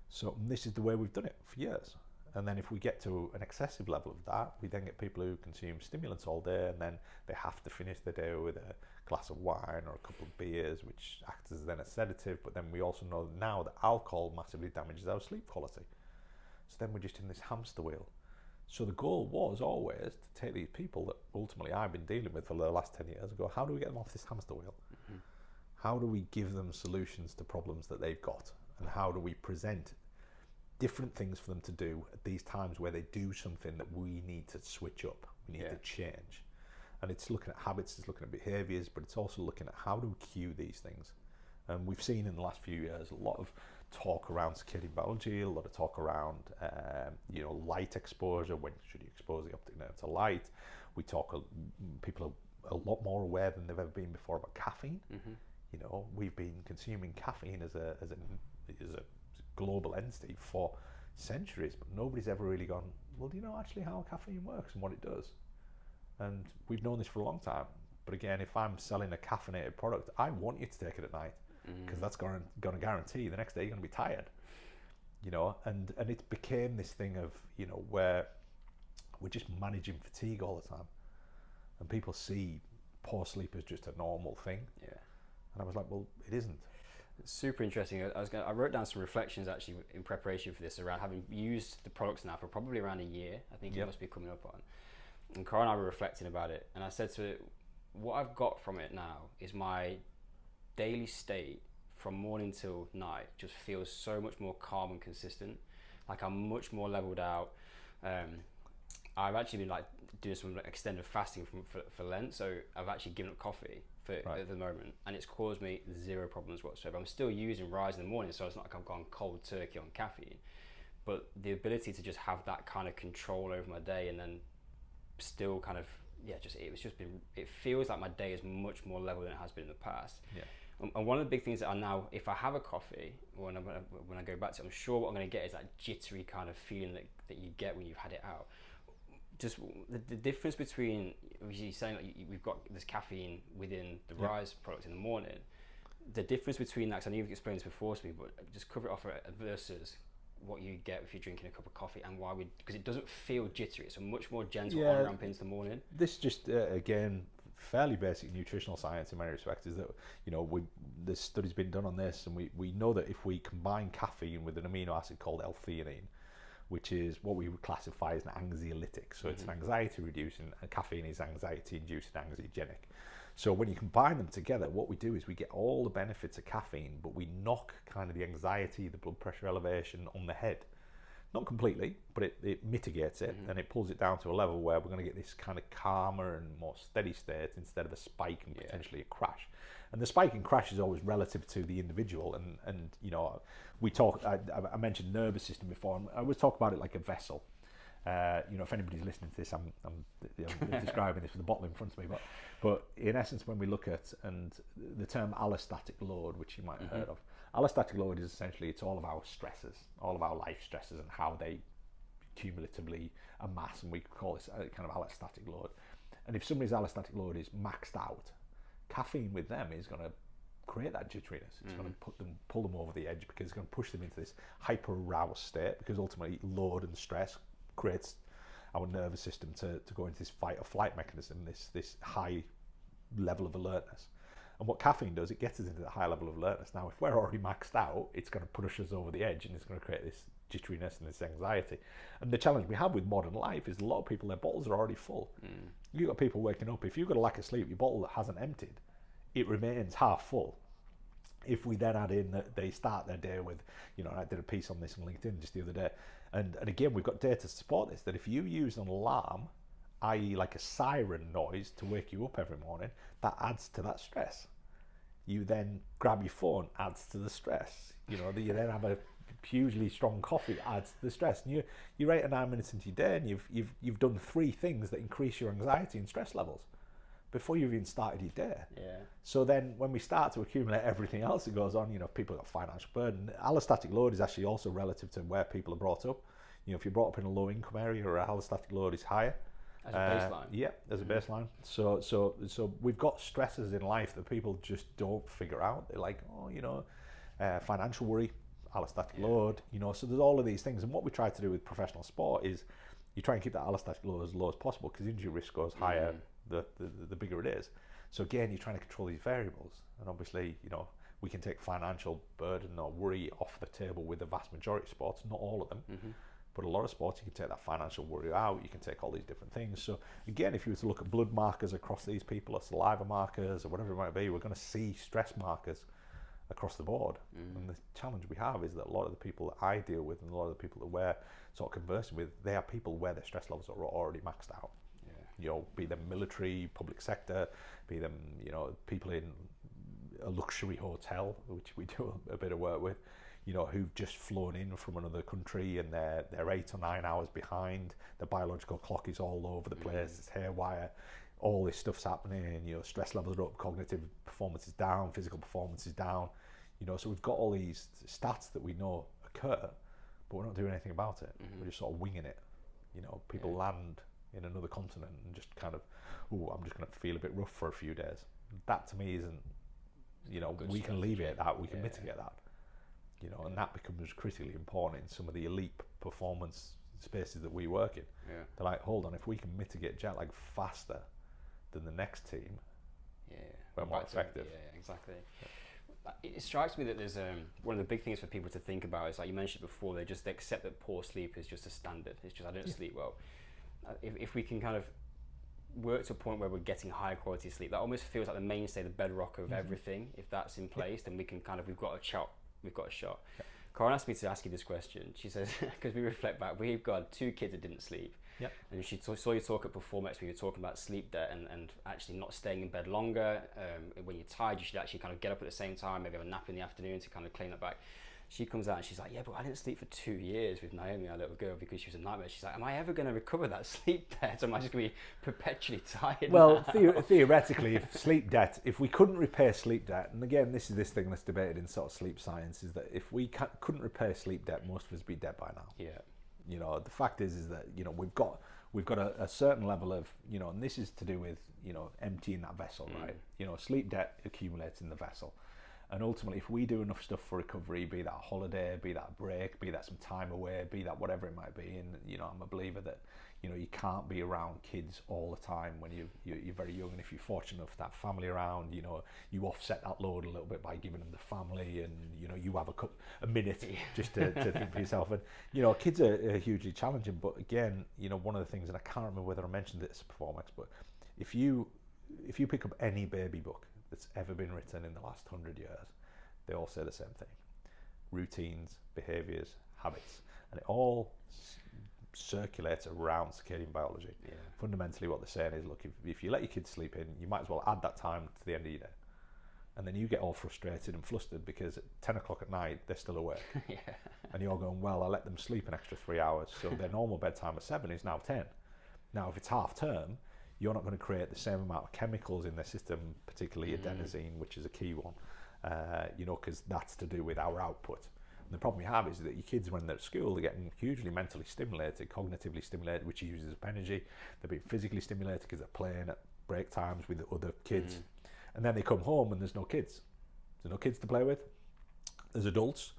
So this is the way we've done it for years. And then if we get to an excessive level of that, we then get people who consume stimulants all day, and then they have to finish the day with a glass of wine or a couple of beers, which acts as then a sedative. But then we also know now that alcohol massively damages our sleep quality. So then we're just in this hamster wheel. So the goal was always to take these people that ultimately I've been dealing with for the last 10 years and go, how do we get them off this hamster wheel? Mm-hmm. How do we give them solutions to problems that they've got? And how do we present different things for them to do at these times where they do something that we need to switch up, we need to change? And it's looking at habits, it's looking at behaviours, but it's also looking at how do we cue these things. And we've seen in the last few years a lot of talk around circadian biology, a lot of talk around light exposure. When should you expose the optic nerve to light? People are a lot more aware than they've ever been before about caffeine. Mm-hmm. We've been consuming caffeine as a global entity for centuries, but nobody's ever really gone, well, do you know actually how caffeine works and what it does? And we've known this for a long time. But again, if I'm selling a caffeinated product, I want you to take it at night, because that's going to guarantee the next day you're going to be tired. And it became this thing of, where we're just managing fatigue all the time. And people see poor sleep as just a normal thing. Yeah. And I was like, well, it isn't. It's super interesting. I wrote down some reflections actually in preparation for this around having used the products now for probably around a year. I think it must be coming up on. And Cara and I were reflecting about it, and I said to it, what I've got from it now is my daily state from morning till night just feels so much more calm and consistent. Like I'm much more leveled out. I've actually been doing some extended fasting for Lent, so I've actually given up coffee at the moment, and it's caused me zero problems whatsoever. I'm still using Rise in the morning, so it's not like I've gone cold turkey on caffeine, but the ability to just have that kind of control over my day, and then still kind of it feels like my day is much more level than it has been in the past. And one of the big things that I now, if I have a coffee, when I go back to it, I'm sure what I'm going to get is that jittery kind of feeling that you get when you've had it out. Just the difference between, obviously saying we've got this caffeine within the Rise product in the morning, the difference between that, because I know you've explained this before to me, but just cover it off versus what you get if you're drinking a cup of coffee, and why because it doesn't feel jittery. It's a much more gentle on-ramp into the morning. This just again fairly basic nutritional science in many respects is that there's studies been done on this, and we know that if we combine caffeine with an amino acid called L-theanine, which is what we would classify as an anxiolytic, so it's an anxiety reducing, and caffeine is anxiety inducing, anxiogenic. So when you combine them together, what we do is we get all the benefits of caffeine, but we knock kind of the anxiety, the blood pressure elevation on the head. Not completely, but it mitigates it, and it pulls it down to a level where we're going to get this kind of calmer and more steady state instead of a spike and potentially a crash. And the spike and crash is always relative to the individual. And we talk. I mentioned nervous system before, and I always talk about it like a vessel. If anybody's listening to this, I'm describing this with a bottle in front of me. But in essence, when we look at the term allostatic load, which you might have heard of, allostatic load is essentially it's all of our stresses, all of our life stresses, and how they cumulatively amass, and we call this a kind of allostatic load. And if somebody's allostatic load is maxed out, caffeine with them is going to create that jitteriness. It's going to pull them over the edge, because it's going to push them into this hyper aroused state, because ultimately load and stress creates our nervous system to go into this fight or flight mechanism, this high level of alertness. And what caffeine does, it gets us into the high level of alertness. Now, if we're already maxed out, it's going to push us over the edge, and it's going to create this jitteriness and this anxiety. And the challenge we have with modern life is a lot of people, their bottles are already full. You've got people waking up, if you've got a lack of sleep, your bottle that hasn't emptied, it remains half full. If we then add in that they start their day with, I did a piece on this on LinkedIn just the other day, and again, we've got data to support this, that if you use an alarm, i.e. like a siren noise to wake you up every morning, that adds to that stress. You then grab your phone, adds to the stress. You then have a hugely strong coffee, adds to the stress. And you're 8 or 9 minutes into your day, and you've done 3 things that increase your anxiety and stress levels before you've even started your day. Yeah. So then when we start to accumulate everything else that goes on, people got financial burden. Allostatic load is actually also relative to where people are brought up. If you're brought up in a low income area, or allostatic load is higher. As a baseline. Yeah, as a baseline. So we've got stresses in life that people just don't figure out. They're like, financial worry, allostatic load, so there's all of these things. And what we try to do with professional sport is you try and keep that allostatic load as low as possible, because injury risk goes higher the bigger it is. So again, you're trying to control these variables. And obviously, we can take financial burden or worry off the table with the vast majority of sports, not all of them. But a lot of sports, you can take that financial worry out, you can take all these different things. So again, if you were to look at blood markers across these people, or saliva markers, or whatever it might be, we're going to see stress markers across the board. And the challenge we have is that a lot of the people that I deal with, and a lot of the people that we're sort of conversing with, they are people where their stress levels are already maxed out. Be them military, public sector, be them, people in a luxury hotel, which we do a bit of work with, who've just flown in from another country, and they're 8 or 9 hours behind. The biological clock is all over the place. It's haywire. All this stuff's happening. Stress levels are up, cognitive performance is down, physical performance is down. So we've got all these stats that we know occur, but we're not doing anything about it. We're just sort of winging it. People land in another continent and just kind of, I'm just going to feel a bit rough for a few days. That to me isn't, we can alleviate that, we can mitigate that. And that becomes critically important in some of the elite performance spaces that we work in. They're like, hold on, if we can mitigate jet lag faster than the next team, we're more effective. Exactly. It strikes me that there's one of the big things for people to think about is, like you mentioned before, they just accept that poor sleep is just a standard. It's just, I don't sleep well. If we can kind of work to a point where we're getting high quality sleep, that almost feels like the mainstay, the bedrock of everything. If that's in place, then we can we've got a shot. Corinne asked me to ask you this question. She says, because we reflect back, we've got 2 kids that didn't sleep. And she saw you talk at Performex, where you were talking about sleep debt and actually not staying in bed longer. When you're tired, you should actually kind of get up at the same time, maybe have a nap in the afternoon to kind of claim that back. She comes out and she's like, but I didn't sleep for 2 years with Naomi, our little girl, because she was a nightmare. She's like, am I ever going to recover that sleep debt? Am I just going to be perpetually tired? Well, theoretically, if we couldn't repair sleep debt, and again, this is this thing that's debated in sort of sleep science, is that if we couldn't repair sleep debt, most of us would be dead by now. The fact is that, we've got a certain level of, and this is to do with, emptying that vessel, right? Sleep debt accumulates in the vessel. And ultimately, if we do enough stuff for recovery, be that a holiday, be that a break, be that some time away, be that whatever it might be, and I'm a believer that you can't be around kids all the time when you're very young, and if you're fortunate enough to have family around, you offset that load a little bit by giving them the family, and you have a minute just to think for yourself. And kids are hugely challenging, but again, one of the things, and I can't remember whether I mentioned this Performex, but if you pick up any baby book that's ever been written in the last 100 years, they all say the same thing: routines, behaviors, habits, and it all circulates around circadian biology. Fundamentally, what they're saying is, look, if you let your kids sleep in, you might as well add that time to the end of your day, and then you get all frustrated and flustered because at 10 o'clock at night they're still awake. And you're going, well, I let them sleep an extra 3 hours, so their normal bedtime at 7 is now 10. Now if it's half term, you're not going to create the same amount of chemicals in their system, particularly adenosine, which is a key one, because that's to do with our output. And the problem you have is that your kids, when they're at school, they're getting hugely mentally stimulated, cognitively stimulated, which uses up energy. They're being physically stimulated because they're playing at break times with other kids. And then they come home and there's no kids. There's no kids to play with. There's adults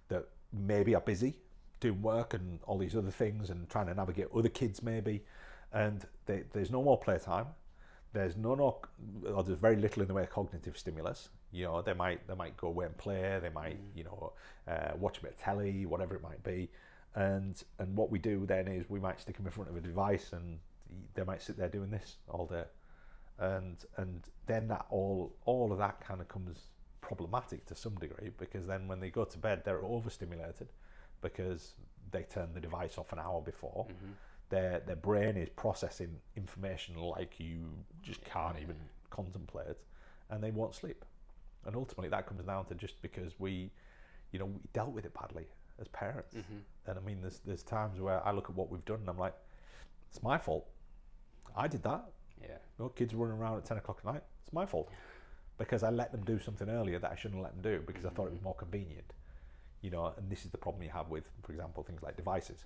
that maybe are busy doing work and all these other things and trying to navigate other kids maybe. And there's no more playtime. There's there's very little in the way of cognitive stimulus. They might go away and play. They might watch a bit of telly, whatever it might be. And what we do then is we might stick them in front of a device, and they might sit there doing this all day, and then that all of that kind of comes problematic to some degree, because then when they go to bed they're overstimulated because they turn the device off an hour before. Their brain is processing information like you just can't even contemplate, and they won't sleep. And ultimately that comes down to just because we dealt with it badly as parents. And I mean, there's times where I look at what we've done and I'm like, it's my fault. I did that. Kids running around at 10 o'clock at night, it's my fault, because I let them do something earlier that I shouldn't let them do because I thought it was more convenient. And this is the problem you have with, for example, things like devices,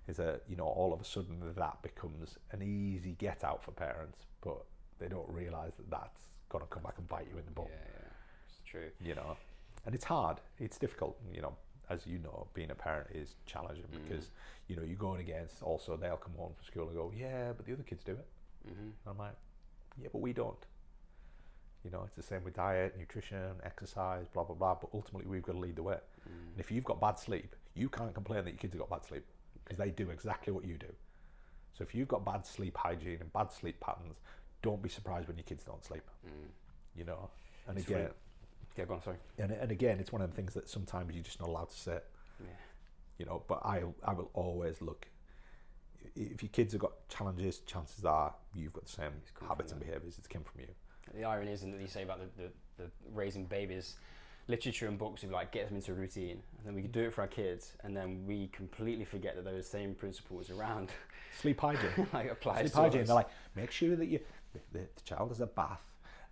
is that all of a sudden that becomes an easy get out for parents, but they don't realise that that's going to come back and bite you in the butt. It's true. And it's hard, it's difficult. As you know, being a parent is challenging because you're going against, also they'll come home from school and go, yeah, but the other kids do it. And I'm like, yeah, but we don't. It's the same with diet, nutrition, exercise, blah blah blah, but ultimately we've got to lead the way. And if you've got bad sleep, you can't complain that your kids have got bad sleep, because they do exactly what you do. So if you've got bad sleep hygiene and bad sleep patterns, don't be surprised when your kids don't sleep. And It's again, yeah, go on, sorry. and again, it's one of the things that sometimes you're just not allowed to say. But I will always look. If your kids have got challenges, chances are you've got the same habits and behaviours. It's came from you. The irony isn't that you say about the raising babies, literature and books would like get them into a routine, and then we could do it for our kids, and then we completely forget that those same principles around Sleep hygiene. like applies Sleep to hygiene. us. They're like, make sure that the child has a bath,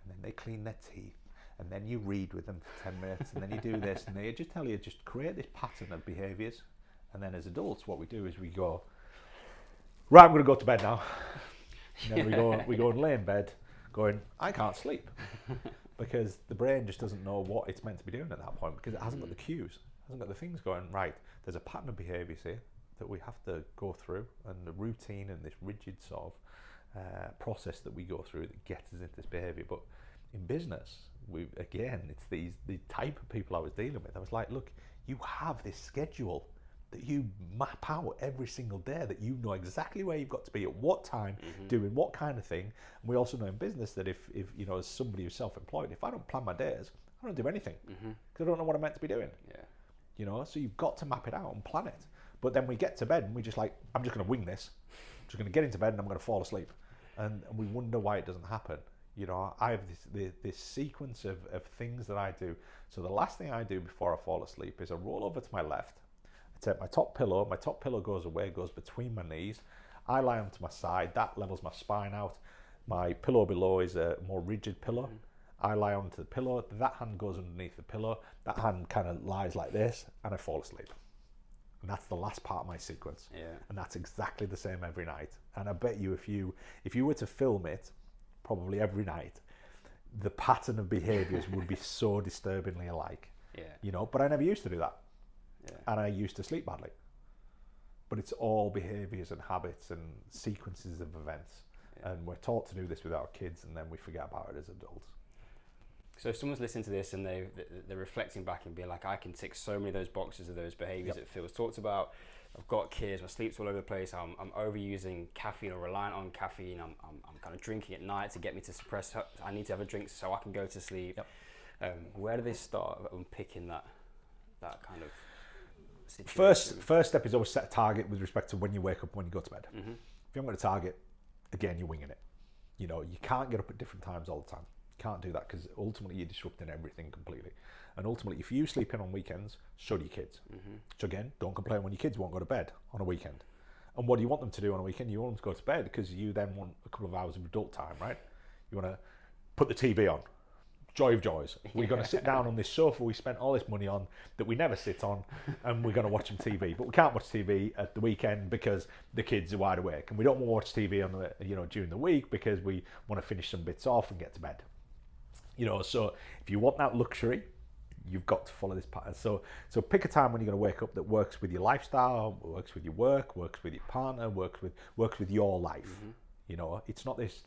and then they clean their teeth, and then you read with them for 10 minutes, and then you do this, and they just tell you, just create this pattern of behaviours. And then as adults, what we do is we go, right, I'm going to go to bed now. And then we go and lay in bed going, I can't sleep. Because the brain just doesn't know what it's meant to be doing at that point, because it hasn't got the cues, hasn't got the things going, right, there's a pattern of behaviours here that we have to go through, and the routine and this rigid sort of process that we go through that gets us into this behaviour. But in business, it's the type of people I was dealing with. I was like, look, you have this schedule that you map out every single day, that you know exactly where you've got to be at what time, doing what kind of thing. And we also know in business that if as somebody who's self-employed, if I don't plan my days, I don't do anything, because I don't know what I'm meant to be doing. So you've got to map it out and plan it. But then we get to bed and we just like, I'm just going to wing this. I'm just going to get into bed and I'm going to fall asleep, and we wonder why it doesn't happen. I have this sequence of things that I do. So the last thing I do before I fall asleep is I roll over to my left. I take my top pillow goes away, goes between my knees. I lie onto my side, that levels my spine out. My pillow below is a more rigid pillow. I lie onto the pillow, that hand goes underneath the pillow, that hand kind of lies like this, and I fall asleep. And that's the last part of my sequence. And that's exactly the same every night. And I bet you if you were to film it, probably every night, the pattern of behaviours would be so disturbingly alike. But I never used to do that. And I used to sleep badly. But it's all behaviours and habits and sequences of events. And we're taught to do this with our kids, and then we forget about it as adults. So if someone's listening to this and they're reflecting back and being like, I can tick so many of those boxes of those behaviours that Phil's talked about. I've got kids, my sleep's all over the place, I'm overusing caffeine or reliant on caffeine, I'm kind of drinking at night to get me to suppress, I need to have a drink so I can go to sleep. Where do they start unpicking that kind of situation? First step is always set a target with respect to when you wake up and when you go to bed. If you haven't got a target, again, you're winging it. You can't get up at different times all the time. You can't do that, because ultimately you're disrupting everything completely. And ultimately, if you sleep in on weekends, so do your kids. So again, don't complain when your kids won't go to bed on a weekend. And what do you want them to do on a weekend? You want them to go to bed because you then want a couple of hours of adult time, right? You want to put the TV on. Joy of joys. We're going to sit down on this sofa we spent all this money on that we never sit on, and we're going to watch some TV. But we can't watch TV at the weekend because the kids are wide awake, and we don't want to watch TV on during the week because we want to finish some bits off and get to bed. So if you want that luxury, you've got to follow this pattern. So pick a time when you're going to wake up that works with your lifestyle, works with your work, works with your partner, works with your life. It's not this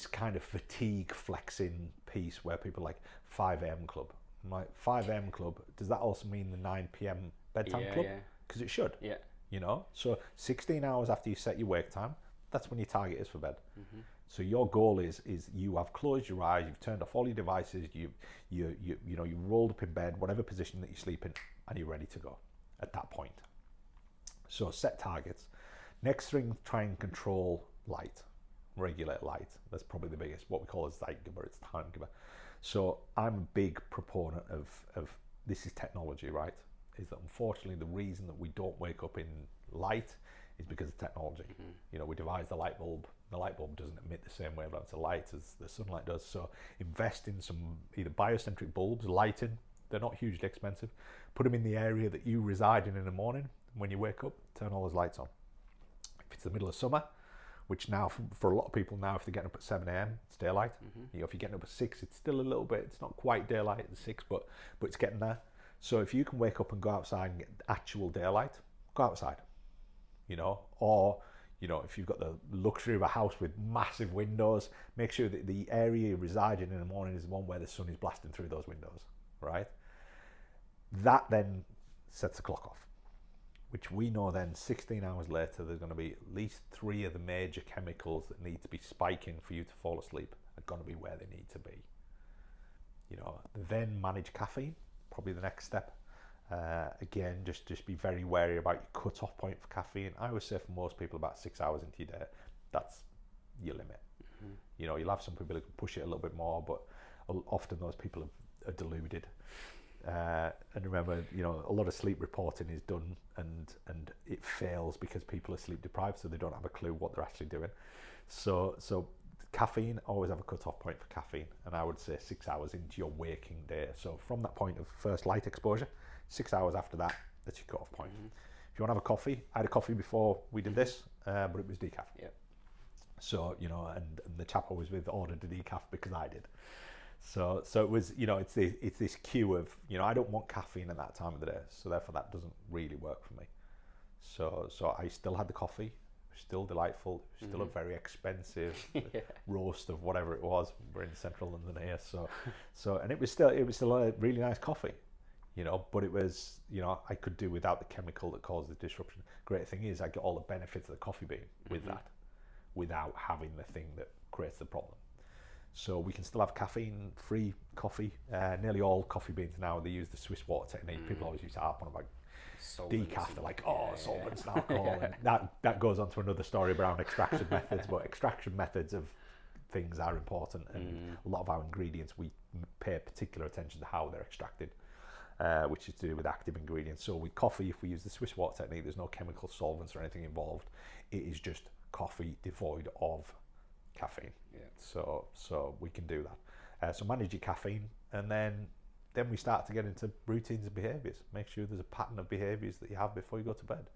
kind of fatigue flexing piece where people like 5 a.m. club. I'm like, 5 a.m. club, does that also mean the 9 p.m. bedtime club? because it should. Yeah. You know, so 16 hours after you set your wake time, that's when your target is for bed. So your goal is you have closed your eyes, you've turned off all your devices, you rolled up in bed, whatever position that you sleep in, and you're ready to go at that point. So set targets. Next thing, try and control light, regulate light. That's probably the biggest, what we call a zeitgeber, it's time giver. So I'm a big proponent of this is technology, right? Is that unfortunately the reason that we don't wake up in light is because of technology. You know, we devised the light bulb. The light bulb doesn't emit the same wavelengths of light as the sunlight does. So invest in some either biocentric bulbs, lighting. They're not hugely expensive. Put them in the area that you reside in the morning. When you wake up, turn all those lights on. If it's the middle of summer, which now for a lot of people now, if they're getting up at 7 a.m, it's daylight. You know, if you're getting up at 6, it's still a little bit, it's not quite daylight at 6, but it's getting there. So if you can wake up and go outside and get actual daylight, go outside, you know, or, you know, if you've got the luxury of a house with massive windows, make sure that the area you reside in the morning is the one where the sun is blasting through those windows, right? That then sets the clock off, which we know then 16 hours later, there's going to be at least 3 of the major chemicals that need to be spiking for you to fall asleep are going to be where they need to be. You know, then manage caffeine. Probably the next step. Again, just be very wary about your cut-off point for caffeine. I always say for most people about 6 hours into your day, that's your limit. You know, you'll have some people who can push it a little bit more, but often those people are deluded. And remember, you know, a lot of sleep reporting is done and it fails because people are sleep deprived, so they don't have a clue what they're actually doing. So caffeine, always have a cut-off point for caffeine, and I would say 6 hours into your waking day. So from that point of first light exposure, 6 hours after that, that's your cut-off point. If you want to have a coffee, I had a coffee before we did this, but it was decaf. So, you know, and the chap I was with ordered a decaf because I did. So it was, you know, it's this cue of, you know, I don't want caffeine at that time of the day, so therefore that doesn't really work for me. So I still had the coffee. Still delightful, still a very expensive roast of whatever it was. We're in central London here, so and it was still a really nice coffee, you know, but it was, you know, I could do without the chemical that caused the disruption. Great thing is I get all the benefits of the coffee bean with that, without having the thing that creates the problem. So we can still have caffeine-free coffee. Nearly all coffee beans now, they use the Swiss water technique. People always used to harp on about decaf, they're like, solvents and alcohol, and that goes on to another story around extraction methods, but extraction methods of things are important, and a lot of our ingredients, we pay particular attention to how they're extracted, which is to do with active ingredients. So with coffee, if we use the Swiss water technique, there's no chemical solvents or anything involved. It is just coffee devoid of caffeine. So we can do that. So manage your caffeine, and then we start to get into routines and behaviours. Make sure there's a pattern of behaviours that you have before you go to bed.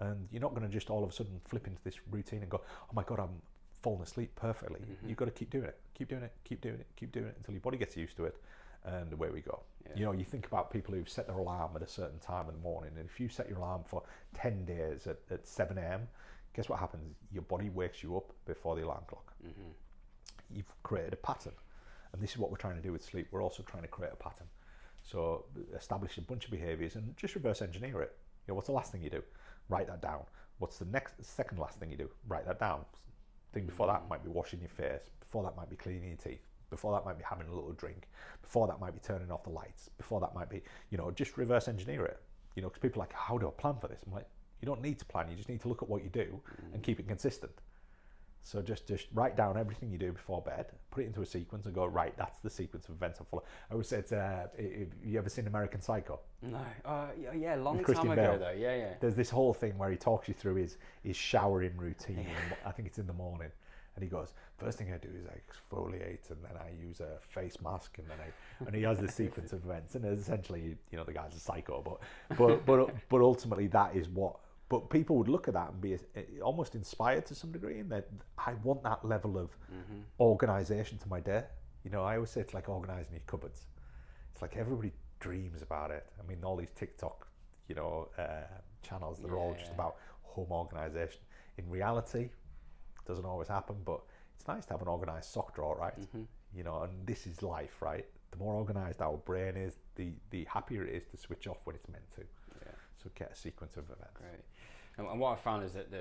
And you're not going to just all of a sudden flip into this routine and go, oh my God, I'm falling asleep perfectly. You've got to keep doing it, keep doing it, keep doing it, keep doing it until your body gets used to it, and away we go. You know, you think about people who've set their alarm at a certain time in the morning, and if you set your alarm for 10 days at 7 a.m, guess what happens? Your body wakes you up before the alarm clock. You've created a pattern. And this is what we're trying to do with sleep. We're also trying to create a pattern. So establish a bunch of behaviours and just reverse engineer it. You know, what's the last thing you do? Write that down. What's the second last thing you do? Write that down. Thing before that might be washing your face. Before that might be cleaning your teeth. Before that might be having a little drink. Before that might be turning off the lights. Before that might be, you know, just reverse engineer it. You know, because people are like, how do I plan for this? I'm like, you don't need to plan. You just need to look at what you do and keep it consistent. So just write down everything you do before bed, put it into a sequence and go, right, that's the sequence of events I follow. I always say, you ever seen American Psycho? No. Yeah, long Christian time ago Bale. though. Yeah. There's this whole thing where he talks you through his showering routine. I think it's in the morning. And he goes, first thing I do is I exfoliate, and then I use a face mask, and he has this sequence of events. And essentially, you know, the guy's a psycho, but ultimately that is what. But people would look at that and be almost inspired to some degree, and that I want that level of organisation to my day. You know, I always say it's like organising your cupboards. It's like everybody dreams about it. I mean, all these TikTok, you know, channels, they're all just about home organisation. In reality, it doesn't always happen, but it's nice to have an organised sock drawer, right? You know, and this is life, right? The more organised our brain is, the happier it is to switch off when it's meant to. So get a sequence of events. Great. And what I found is that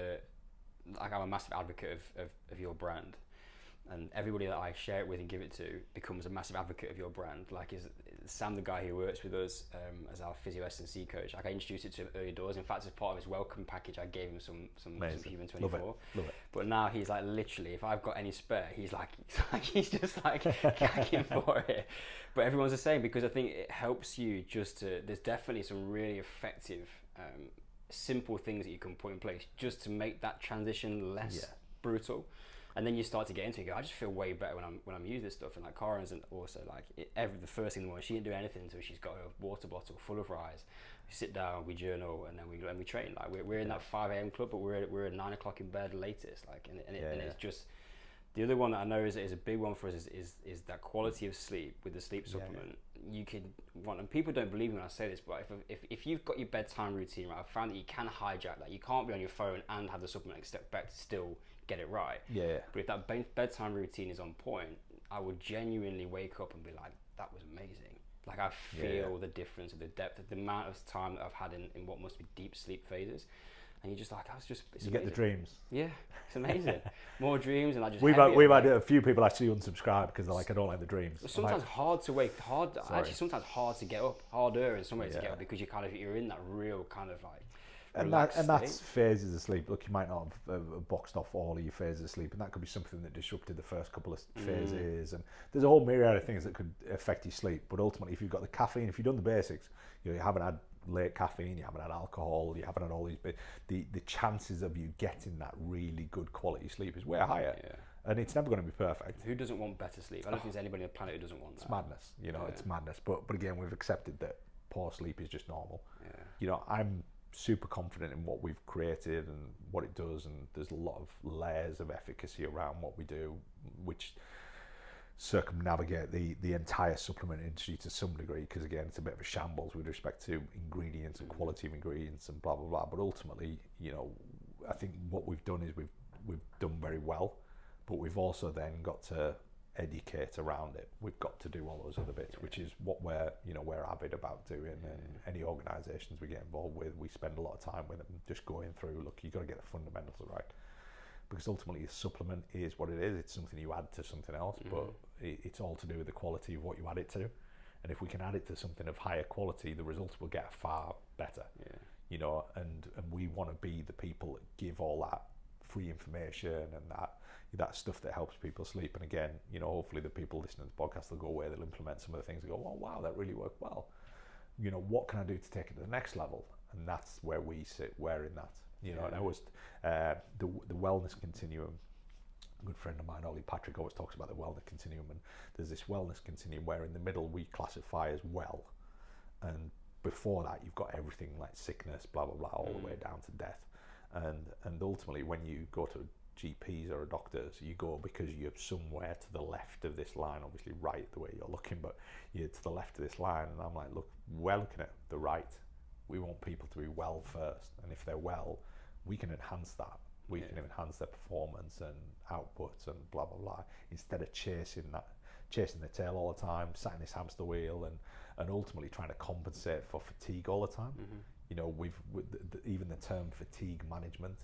like I'm a massive advocate of your brand, and everybody that I share it with and give it to becomes a massive advocate of your brand. Like is Sam, the guy who works with us as our physio S&C coach, like I introduced it to him early doors. In fact, as part of his welcome package, I gave him some Human 24. Love it. But now he's like, literally, if I've got any spare, he's just like gagging for it. But everyone's the same, because I think it helps you there's definitely some really effective simple things that you can put in place just to make that transition less brutal. And then you start to get into it. I just feel way better when I'm using this stuff. And like Karen's, and also like the first thing in the morning, she didn't do anything until she's got a water bottle full of rice. We sit down, we journal, and then we train. Like we're in that 5 a.m. club, but we're at 9 o'clock in bed latest. Like and it's just the other one that I know is a big one for us is that quality of sleep with the sleep supplement. You can want, and people don't believe me when I say this, but if you've got your bedtime routine right, I've found that you can hijack that. You can't be on your phone and have the supplement expect to still get it right. Yeah. But if that bedtime routine is on point, I would genuinely wake up and be like, that was amazing. Like I feel the difference of the depth of the amount of time that I've had in what must be deep sleep phases. And you're just like, it's you amazing. Get the dreams. Yeah, it's amazing. More dreams, and I just we've had a few people actually unsubscribe because they're like, I don't like the dreams. It's sometimes hard to sometimes hard to get up, harder in some ways to get up, because you're in that real kind of like and that's phases of sleep. Look, you might not have boxed off all of your phases of sleep, and that could be something that disrupted the first couple of phases. And there's a whole myriad of things that could affect your sleep. But ultimately, if you've got the caffeine, if you've done the basics, you haven't had late caffeine, you haven't had alcohol, you haven't had all these, the chances of you getting that really good quality sleep is way higher. And it's never going to be perfect. Who doesn't want better sleep? I don't think there's anybody on the planet who doesn't want that. It's madness, it's madness. But again, we've accepted that poor sleep is just normal. I'm super confident in what we've created and what it does, and there's a lot of layers of efficacy around what we do, which circumnavigate the entire supplement industry to some degree, because again, it's a bit of a shambles with respect to ingredients and quality of ingredients and blah blah blah. But ultimately, I think what we've done is we've done very well, but we've also then got to educate around it. We've got to do all those other bits, which is what we're avid about doing. And any organisations we get involved with, we spend a lot of time with them, just going through. Look, you got to get the fundamentals right, because ultimately a supplement is what it is. It's something you add to something else, but it's all to do with the quality of what you add it to. And if we can add it to something of higher quality, the results will get far better. And we want to be the people that give all that free information and that stuff that helps people sleep. And again, hopefully the people listening to the podcast will go away, they'll implement some of the things and go, oh wow, that really worked well. What can I do to take it to the next level? And that's where we sit. We're in that. And I was the wellness continuum. A good friend of mine, Ollie Patrick, always talks about the wellness continuum, and there's this wellness continuum where in the middle we classify as well, and before that you've got everything like sickness, blah blah blah, all the way down to death. And ultimately, when you go to GPs or doctors, you go because you're somewhere to the left of this line, obviously right the way you're looking, but you're to the left of this line. And I'm like, look, we're looking at the right. We want people to be well first, and if they're well, we can enhance that. We can enhance their performance and outputs and blah blah blah, instead of chasing the tail all the time, sat in this hamster wheel, and ultimately trying to compensate for fatigue all the time. Even the term fatigue management,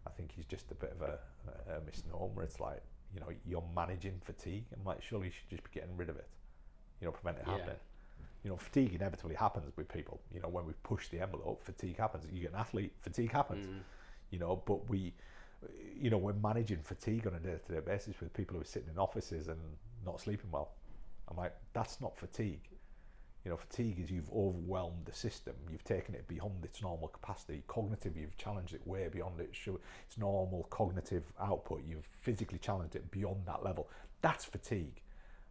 I think, is just a bit of a misnomer. It's like, you're managing fatigue. I'm like, surely you should just be getting rid of it, prevent it happening. Fatigue inevitably happens with people. When we push the envelope, fatigue happens. You get an athlete, fatigue happens. But we're managing fatigue on a day-to-day basis with people who are sitting in offices and not sleeping well. I'm like, that's not fatigue. Fatigue is you've overwhelmed the system. You've taken it beyond its normal capacity. Cognitive, you've challenged it way beyond its normal cognitive output. You've physically challenged it beyond that level. That's fatigue.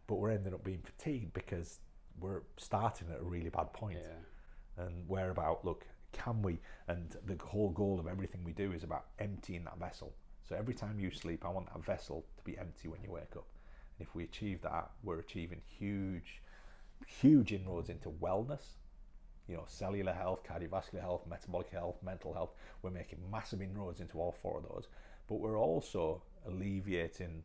But we're ending up being fatigued because we're starting at a really bad point. And we're about, look, can we, and the whole goal of everything we do is about emptying that vessel. So every time you sleep, I want that vessel to be empty when you wake up. And if we achieve that, we're achieving huge inroads into wellness, cellular health, cardiovascular health, metabolic health, mental health. We're making massive inroads into all four of those, but we're also alleviating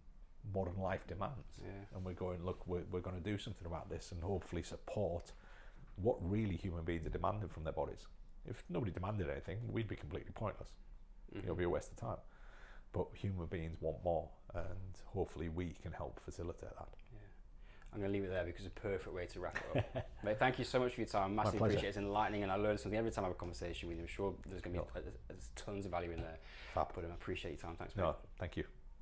modern life demands. And we're going, look, we're going to do something about this and hopefully support what really human beings are demanding from their bodies. If nobody demanded anything, we'd be completely pointless. It would be a waste of time. But human beings want more, and hopefully we can help facilitate that. Yeah. I'm going to leave it there because it's a perfect way to wrap it up. Mate, thank you so much for your time. Massively appreciate it. It's enlightening, and I learn something every time I have a conversation with you. I'm sure there's going to be there's tons of value in there. Fab. But I appreciate your time. Thanks, No, mate. thank you.